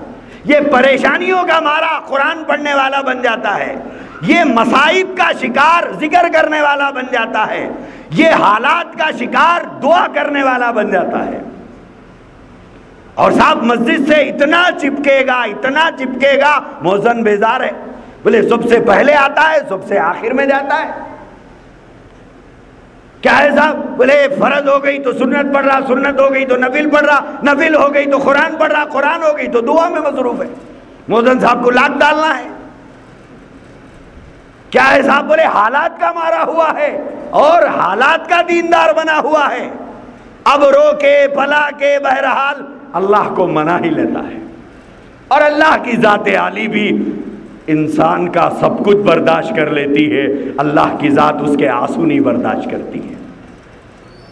یہ پریشانیوں کا مارا قرآن پڑھنے والا بن جاتا ہے، یہ مصائب کا شکار ذکر کرنے والا بن جاتا ہے، یہ حالات کا شکار دعا کرنے والا بن جاتا ہے۔ اور صاحب مسجد سے اتنا چپکے گا، اتنا چپکے گا، مؤذن بیزار ہے، بولے سب سے پہلے آتا ہے، سب سے آخر میں جاتا ہے۔ کیا ہے صاحب؟ بولے فرض ہو گئی تو سنت پڑھ رہا، سنت ہو گئی تو نفل پڑھ رہا، نفل ہو گئی تو قرآن پڑھ رہا، قرآن ہو گئی تو دعا میں مصروف ہے۔ مؤذن صاحب کو لاک ڈالنا ہے۔ کیا ہے صاحب؟ بولے حالات کا مارا ہوا ہے اور حالات کا دیندار بنا ہوا ہے، اب رو کے پلا کے بہرحال اللہ کو منا ہی لیتا ہے۔ اور اللہ کی ذات عالی بھی انسان کا سب کچھ برداشت کر لیتی ہے، اللہ کی ذات اس کے آنسو نہیں برداشت کرتی ہے۔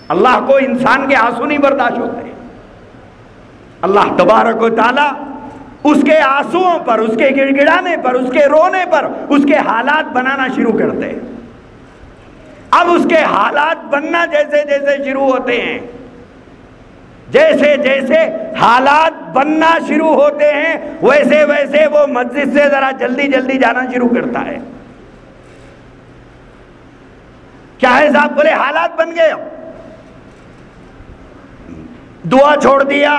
اللہ کو انسان کے آنسو نہیں برداشت ہوتے، اللہ تبارک و تعالی اس کے آنسوؤں پر، اس کے گڑ گڑانے پر، اس کے رونے پر اس کے حالات بنانا شروع کرتے ہیں۔ اب اس کے حالات بننا جیسے جیسے شروع ہوتے ہیں، جیسے جیسے حالات بننا شروع ہوتے ہیں ویسے ویسے وہ مسجد سے ذرا جلدی جلدی جانا شروع کرتا ہے۔ کیا ہے صاحب؟ بولے حالات بن گئے، دعا چھوڑ دیا،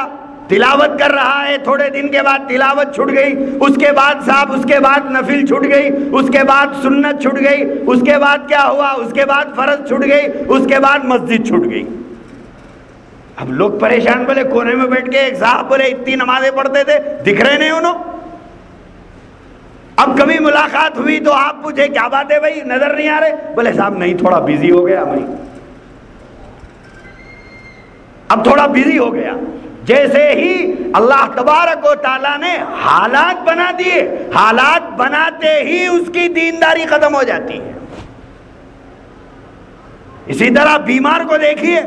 تلاوت کر رہا ہے، تھوڑے دن کے بعد تلاوت چھوٹ گئی، اس کے بعد صاحب اس کے بعد نفل چھوٹ گئی، اس کے بعد سنت چھوٹ گئی، اس کے بعد کیا ہوا؟ اس کے بعد فرض چھوٹ گئی، اس کے بعد مسجد چھوٹ گئی۔ اب لوگ پریشان، بولے کونے میں بیٹھ کے ایک صاحب بولے اتنی نمازیں پڑھتے تھے، دکھ رہے نہیں انہوں۔ اب کبھی ملاقات ہوئی تو آپ پوچھے کیا بات ہے بھائی نظر نہیں آ رہے؟ بولے صاحب نہیں تھوڑا بیزی ہو گیا میں، اب تھوڑا بیزی ہو گیا۔ جیسے ہی اللہ تبارک و تعالیٰ نے حالات بنا دیے، حالات بناتے ہی اس کی دینداری ختم ہو جاتی ہے۔ اسی طرح بیمار کو دیکھیے،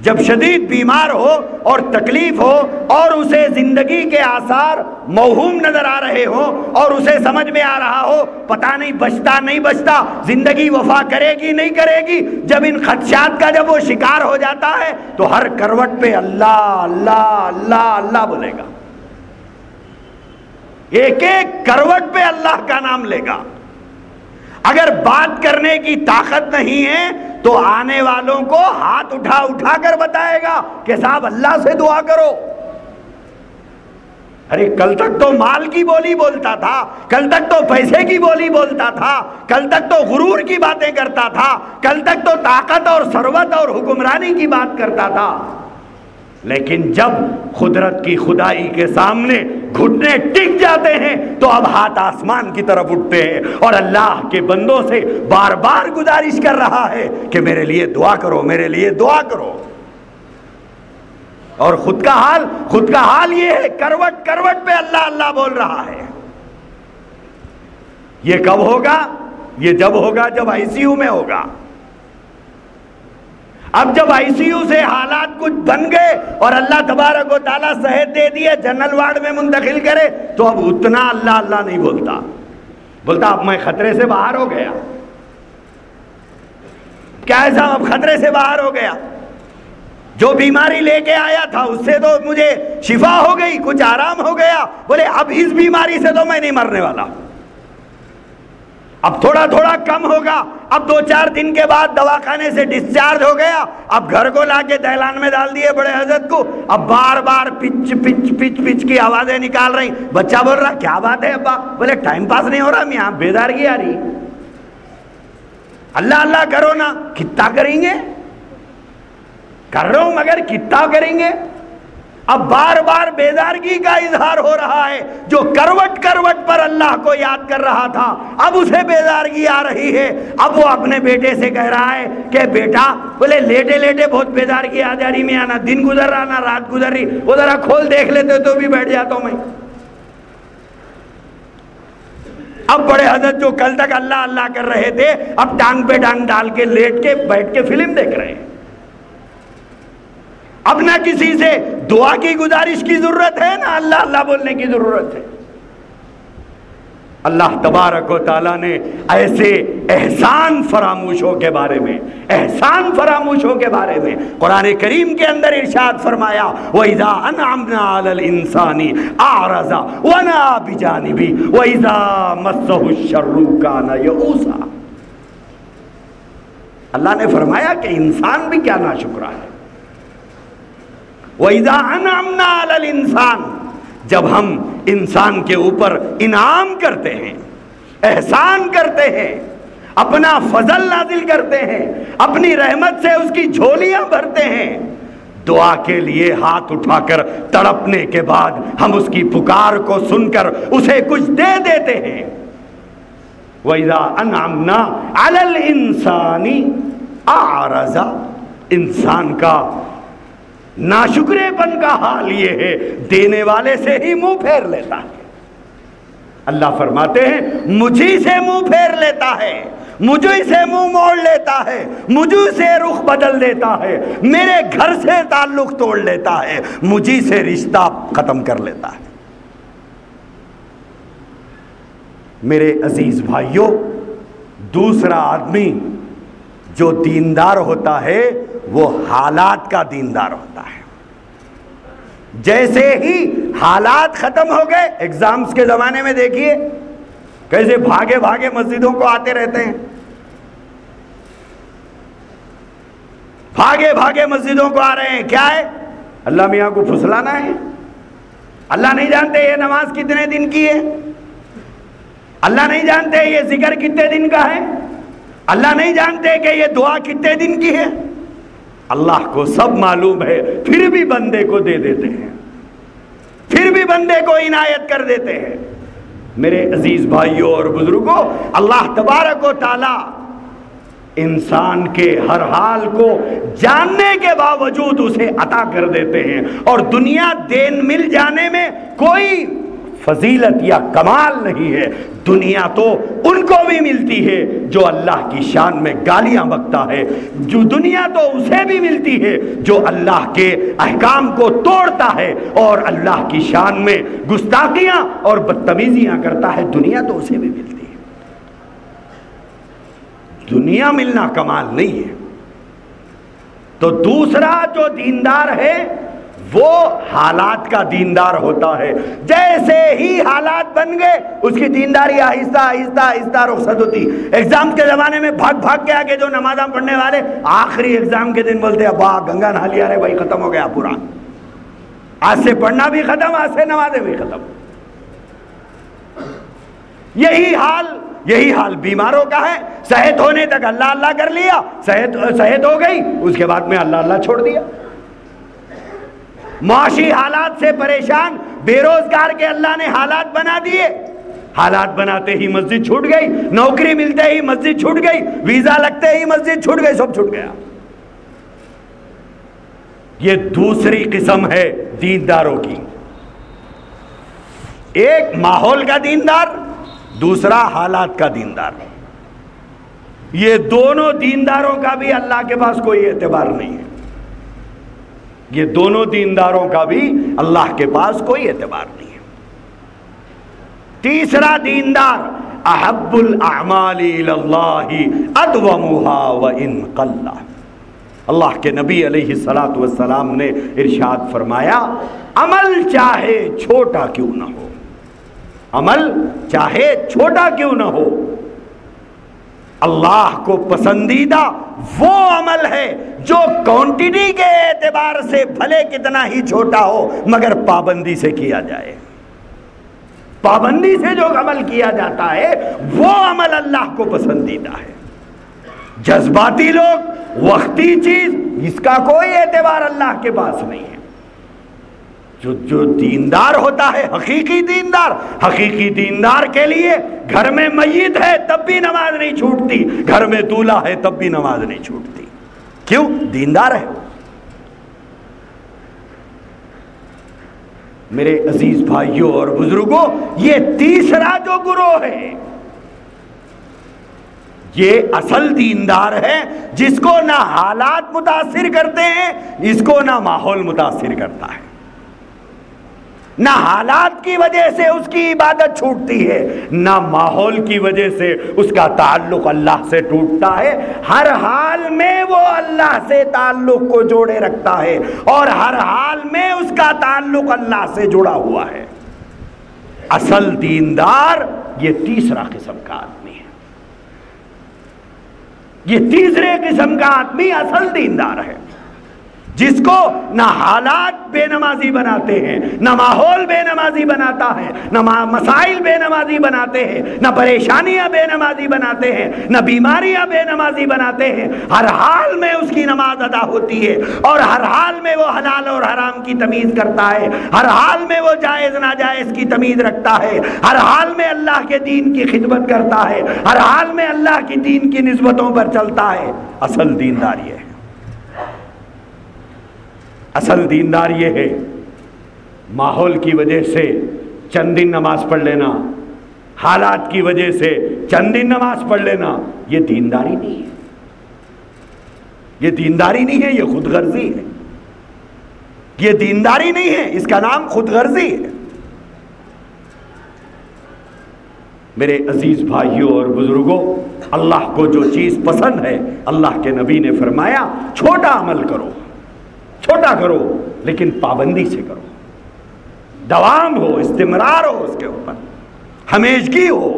جب شدید بیمار ہو اور تکلیف ہو اور اسے زندگی کے آثار موہوم نظر آ رہے ہو اور اسے سمجھ میں آ رہا ہو پتہ نہیں بچتا نہیں بچتا، زندگی وفا کرے گی نہیں کرے گی، جب ان خدشات کا جب وہ شکار ہو جاتا ہے تو ہر کروٹ پہ اللہ اللہ اللہ اللہ بولے گا، ایک ایک کروٹ پہ اللہ کا نام لے گا۔ اگر بات کرنے کی طاقت نہیں ہے تو آنے والوں کو ہاتھ اٹھا اٹھا کر بتائے گا کہ صاحب اللہ سے دعا کرو۔ ارے کل تک تو مال کی بولی بولتا تھا، کل تک تو پیسے کی بولی بولتا تھا، کل تک تو غرور کی باتیں کرتا تھا، کل تک تو طاقت اور ثروت اور حکمرانی کی بات کرتا تھا، لیکن جب قدرت کی خدائی کے سامنے گھٹنے ٹک جاتے ہیں تو اب ہاتھ آسمان کی طرف اٹھتے ہیں اور اللہ کے بندوں سے بار بار گزارش کر رہا ہے کہ میرے لیے دعا کرو، میرے لیے دعا کرو۔ اور خود کا حال یہ ہے، کروٹ کروٹ پہ اللہ اللہ بول رہا ہے۔ یہ کب ہوگا؟ یہ جب ہوگا جب آئی سی یو میں ہوگا۔ اب جب آئی سی یو سے حالات کچھ بن گئے اور اللہ تبارک و تعالیٰ صحت دے دیے جنرل وارڈ میں منتقل کرے تو اب اتنا اللہ اللہ نہیں بولتا اب میں خطرے سے باہر ہو گیا۔ کیا ہے صاحب اب خطرے سے باہر ہو گیا، جو بیماری لے کے آیا تھا اس سے تو مجھے شفا ہو گئی، کچھ آرام ہو گیا، بولے اب اس بیماری سے تو میں نہیں مرنے والا، اب تھوڑا تھوڑا کم ہوگا، اب 2-4 دن کے بعد دواخانے سے ڈسچارج ہو گیا، اب گھر کو لا کے دہلان میں ڈال دیے بڑے حضرت کو، اب بار بار پچ پچ پچ پچ کی آوازیں نکال رہی، بچہ بول رہا کیا بات ہے ابا؟ بولے ٹائم پاس نہیں ہو رہا میاں، بیدارگی آ رہی۔ اللہ اللہ کرو نا، کتنا کریں گے؟ کر رہا ہوں مگر کتنا کریں گے؟ اب بار بار بیدارگی کا اظہار ہو رہا ہے، جو کروٹ کروٹ پر اللہ کو یاد کر رہا تھا اب اسے بیدارگی آ رہی ہے۔ اب وہ اپنے بیٹے سے کہہ رہا ہے کہ بیٹا، بولے لیٹے لیٹے بہت بیدارگی آ جا رہی میں، نہ دن گزر رہا نہ رات گزر رہی، وہ ذرا کھول دیکھ لیتے تو بھی بیٹھ جاتا ہوں میں۔ اب بڑے حضرت جو کل تک اللہ اللہ کر رہے تھے اب ٹانگ پہ ٹانگ ڈال کے لیٹ کے بیٹھ کے فلم دیکھ رہے ہیں۔ اب نہ کسی سے دعا کی گزارش کی ضرورت ہے نہ اللہ اللہ بولنے کی ضرورت ہے۔ اللہ تبارک و تعالیٰ نے ایسے احسان فراموشوں کے بارے میں قرآن کریم کے اندر ارشاد فرمایا وَإِذَا أَنْعَمْنَا عَلَى الْإِنسَانِ أَعْرَضَ وَنَأَىٰ بِجَانِبِهِ وَإِذَا مَسَّهُ الشَّرُّ كَانَ يَئُوسًا۔ اللہ نے فرمایا کہ انسان بھی کیا ناشکرا ہے۔ وَإِذَا أَنْعَمْنَا عَلَى الْإِنسَانِ، جب ہم انسان کے اوپر انعام کرتے ہیں، احسان کرتے ہیں، اپنا فضل نازل کرتے ہیں، اپنی رحمت سے اس کی جھولیاں بھرتے ہیں، دعا کے لیے ہاتھ اٹھا کر تڑپنے کے بعد ہم اس کی پکار کو سن کر اسے کچھ دے دیتے ہیں۔ وَإِذَا أَنْعَمْنَا عَلَى الْإِنسَانِ أَعْرَضَ، انسان کا ناشکرے پن کا حال یہ ہے دینے والے سے ہی منہ پھیر لیتا ہے۔ اللہ فرماتے ہیں مجھے سے منہ پھیر لیتا ہے، مجھے سے منہ موڑ لیتا ہے، مجھے سے رخ بدل دیتا ہے، میرے گھر سے تعلق توڑ لیتا ہے، مجھے سے رشتہ ختم کر لیتا ہے۔ میرے عزیز بھائیوں، دوسرا آدمی جو دیندار ہوتا ہے وہ حالات کا دیندار ہوتا ہے۔ جیسے ہی حالات ختم ہو گئے، ایگزامز کے زمانے میں دیکھیے کیسے بھاگے بھاگے مسجدوں کو آتے رہتے ہیں، بھاگے بھاگے مسجدوں کو آ رہے ہیں، کیا ہے؟ اللہ میاں کو پھسلانا ہے۔ اللہ نہیں جانتے یہ نماز کتنے دن کی ہے، اللہ نہیں جانتے یہ ذکر کتنے دن کا ہے، اللہ نہیں جانتے کہ یہ دعا کتنے دن کی ہے۔ اللہ کو سب معلوم ہے، پھر بھی بندے کو دے دیتے ہیں، پھر بھی بندے کو عنایت کر دیتے ہیں۔ میرے عزیز بھائیوں اور بزرگوں، اللہ تبارک و تعالی انسان کے ہر حال کو جاننے کے باوجود اسے عطا کر دیتے ہیں، اور دنیا دین مل جانے میں کوئی فضیلت یا کمال نہیں ہے۔ دنیا تو ان کو بھی ملتی ہے جو اللہ کی شان میں گالیاں بکتا ہے، جو دنیا تو اسے بھی ملتی ہے جو اللہ کے احکام کو توڑتا ہے اور اللہ کی شان میں گستاخیاں اور بدتمیزیاں کرتا ہے، دنیا تو اسے بھی ملتی ہے۔ دنیا ملنا کمال نہیں ہے۔ تو دوسرا جو دیندار ہے وہ حالات کا دیندار ہوتا ہے۔ جیسے ہی حالات بن گئے اس کی دینداری آہستہ آہستہ آہستہ رخصت ہوتی۔ ایگزام کے زمانے میں بھاگ بھاگ کے آگے جو نمازاں پڑھنے والے آخری ایگزام کے دن بولتے ہیں ابا گنگا نہا لیا رے بھائی، ختم ہو گیا پورا، آج سے پڑھنا بھی ختم، آج سے نمازیں بھی ختم۔ یہی حال بیماروں کا ہے۔ صحت ہونے تک اللہ اللہ کر لیا، صحت ہو گئی اس کے بعد میں اللہ اللہ چھوڑ دیا۔ معاشی حالات سے پریشان بے روزگار کے اللہ نے حالات بنا دیے، حالات بناتے ہی مسجد چھوٹ گئی، نوکری ملتے ہی مسجد چھوٹ گئی، ویزا لگتے ہی مسجد چھوٹ گئی، سب چھوٹ گیا۔ یہ دوسری قسم ہے دینداروں کی، ایک ماحول کا دیندار، دوسرا حالات کا دیندار۔ یہ دونوں دینداروں کا بھی اللہ کے پاس کوئی اعتبار نہیں ہے، یہ دونوں دینداروں کا بھی اللہ کے پاس کوئی اعتبار نہیں ہے۔ تیسرا دیندار احب الاعمال الی اللہ ادومها وان قل۔ اللہ کے نبی علیہ السلام نے ارشاد فرمایا عمل چاہے چھوٹا کیوں نہ ہو، عمل چاہے چھوٹا کیوں نہ ہو، اللہ کو پسندیدہ وہ عمل ہے جو کوانٹٹی کے اعتبار سے بھلے کتنا ہی چھوٹا ہو مگر پابندی سے کیا جائے۔ پابندی سے جو عمل کیا جاتا ہے وہ عمل اللہ کو پسندیدہ ہے۔ جذباتی لوگ، وقتی چیز، اس کا کوئی اعتبار اللہ کے پاس نہیں ہے۔ جو دیندار ہوتا ہے حقیقی دیندار کے لیے گھر میں میت ہے تب بھی نماز نہیں چھوٹتی، گھر میں دولہا ہے تب بھی نماز نہیں چھوٹتی۔ کیوں؟ دیندار ہے۔ میرے عزیز بھائیوں اور بزرگوں، یہ تیسرا جو گروہ ہے یہ اصل دیندار ہے، جس کو نہ حالات متاثر کرتے ہیں، اس کو نہ ماحول متاثر کرتا ہے، نہ حالات کی وجہ سے اس کی عبادت چھوٹتی ہے، نہ ماحول کی وجہ سے اس کا تعلق اللہ سے ٹوٹتا ہے۔ ہر حال میں وہ اللہ سے تعلق کو جوڑے رکھتا ہے اور ہر حال میں اس کا تعلق اللہ سے جڑا ہوا ہے۔ اصل دیندار یہ تیسرا قسم کا آدمی ہے، یہ تیسرے قسم کا آدمی اصل دیندار ہے، جس کو نہ حالات بے نمازی بناتے ہیں، نہ ماحول بے نمازی بناتا ہے، نہ مسائل بے نمازی بناتے ہیں، نہ پریشانیاں بے نمازی بناتے ہیں، نہ بیماریاں بے نمازی بناتے ہیں۔ ہر حال میں اس کی نماز ادا ہوتی ہے اور ہر حال میں وہ حلال اور حرام کی تمیز کرتا ہے، ہر حال میں وہ جائز ناجائز کی تمیز رکھتا ہے، ہر حال میں اللہ کے دین کی خدمت کرتا ہے، ہر حال میں اللہ کی دین کی نسبتوں پر چلتا ہے۔ اصل دیندار یہ ہے، اصل دیندار یہ ہے۔ ماحول کی وجہ سے چند دن نماز پڑھ لینا، حالات کی وجہ سے چند دن نماز پڑھ لینا، یہ دینداری نہیں ہے، یہ دینداری نہیں ہے، یہ خود غرضی ہے، یہ دینداری نہیں ہے، اس کا نام خود غرضی ہے۔ میرے عزیز بھائیوں اور بزرگوں، اللہ کو جو چیز پسند ہے، اللہ کے نبی نے فرمایا چھوٹا عمل کرو، چھوٹا کرو لیکن پابندی سے کرو، دوام ہو، استمرار ہو، اس کے اوپر ہمیشگی ہو۔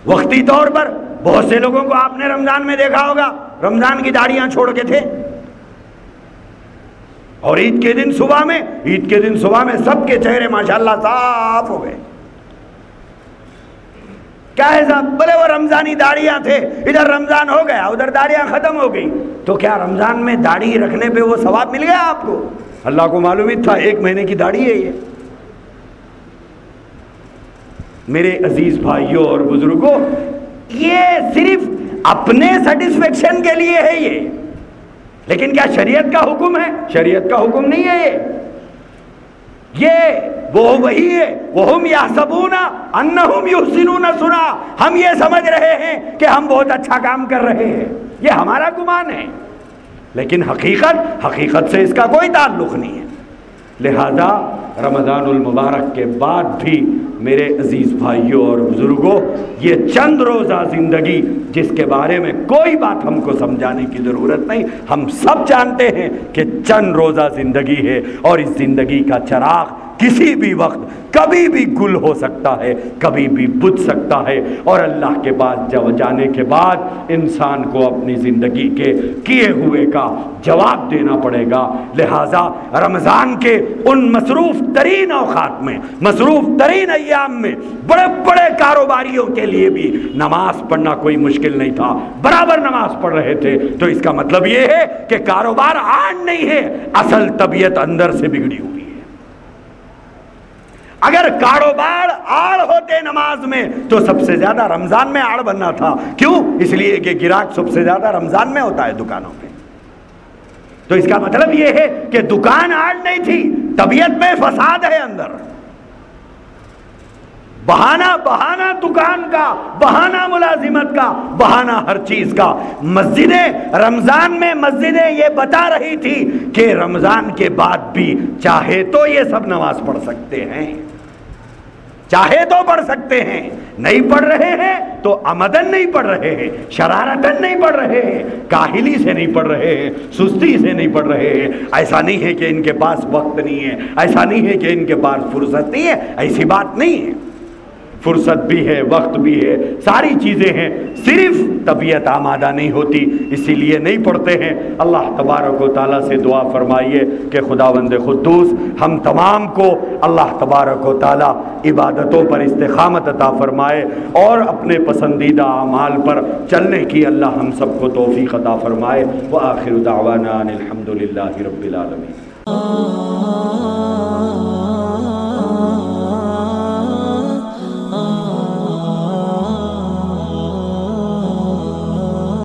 وقتی طور پر بہت سے لوگوں کو آپ نے رمضان میں دیکھا ہوگا، رمضان کی داڑیاں چھوڑ کے تھے، اور عید کے دن صبح میں سب کے چہرے ماشاءاللہ صاف ہو گئے۔ کیا ہے صاحب؟ بولے وہ رمضانی داڑیاں تھے، ادھر رمضان ہو گیا، ادھر داڑیاں ختم ہو گئی، تو کیا رمضان میں داڑھی رکھنے پہ وہ ثواب مل گیا آپ کو؟ اللہ کو معلوم ہی تھا 1 مہینے کی داڑھی ہے یہ۔ میرے عزیز بھائیوں اور بزرگوں، یہ صرف اپنے سیٹسفیکشن کے لیے ہے یہ، لیکن کیا شریعت کا حکم ہے؟ شریعت کا حکم نہیں ہے یہ وہ وہی ہے، وَهُمْ يَحْسَبُونَ أَنَّهُمْ يُحْسِنُونَ صُنْعًا، ہم یہ سمجھ رہے ہیں کہ ہم بہت اچھا کام کر رہے ہیں، یہ ہمارا گمان ہے، لیکن حقیقت سے اس کا کوئی تعلق نہیں ہے۔ لہذا رمضان المبارک کے بعد بھی میرے عزیز بھائیوں اور بزرگوں، یہ چند روزہ زندگی جس کے بارے میں کوئی بات ہم کو سمجھانے کی ضرورت نہیں، ہم سب جانتے ہیں کہ چند روزہ زندگی ہے، اور اس زندگی کا چراغ کسی بھی وقت کبھی بھی گل ہو سکتا ہے، کبھی بھی بجھ سکتا ہے، اور اللہ کے پاس جانے کے بعد انسان کو اپنی زندگی کے کیے ہوئے کا جواب دینا پڑے گا۔ لہٰذا رمضان کے ان مصروف ترین اوقات میں، مصروف ترین ایام میں بڑے بڑے کاروباریوں کے لیے بھی نماز پڑھنا کوئی مشکل نہیں تھا، برابر نماز پڑھ رہے تھے۔ تو اس کا مطلب یہ ہے کہ کاروبار آڑ نہیں ہے، اصل طبیعت اندر سے بگڑی ہوئی ہے۔ اگر کاروبار آڑ ہوتے نماز میں تو سب سے زیادہ رمضان میں آڑ بننا تھا، کیوں؟ اس لیے کہ گراہک سب سے زیادہ رمضان میں ہوتا ہے دکانوں میں۔ تو اس کا مطلب یہ ہے کہ دکان آڑ نہیں تھی، طبیعت میں فساد ہے اندر، بہانہ دکان کا، بہانہ ملازمت کا، بہانہ ہر چیز کا۔ مسجدیں رمضان میں مسجدیں یہ بتا رہی تھی کہ رمضان کے بعد بھی چاہے تو یہ سب نماز پڑھ سکتے ہیں، چاہے تو پڑھ سکتے ہیں، نہیں پڑھ رہے ہیں تو عمدن نہیں پڑھ رہے ہیں، شرارتن نہیں پڑھ رہے ہیں، کاہلی سے نہیں پڑھ رہے ہیں، سستی سے نہیں پڑھ رہے ہیں۔ ایسا نہیں ہے کہ ان کے پاس وقت نہیں ہے، ایسا نہیں ہے کہ ان کے پاس فرصت نہیں ہے، ایسی بات نہیں ہے، فرصت بھی ہے، وقت بھی ہے، ساری چیزیں ہیں، صرف طبیعت آمادہ نہیں ہوتی، اسی لیے نہیں پڑھتے ہیں۔ اللہ تبارک و تعالیٰ سے دعا فرمائیے کہ خداوند قدوس ہم تمام کو اللہ تبارک و تعالیٰ عبادتوں پر استقامت عطا فرمائے، اور اپنے پسندیدہ اعمال پر چلنے کی اللہ ہم سب کو توفیق عطا فرمائے۔ وآخر دعوانا ان الحمد للہ رب العالمین۔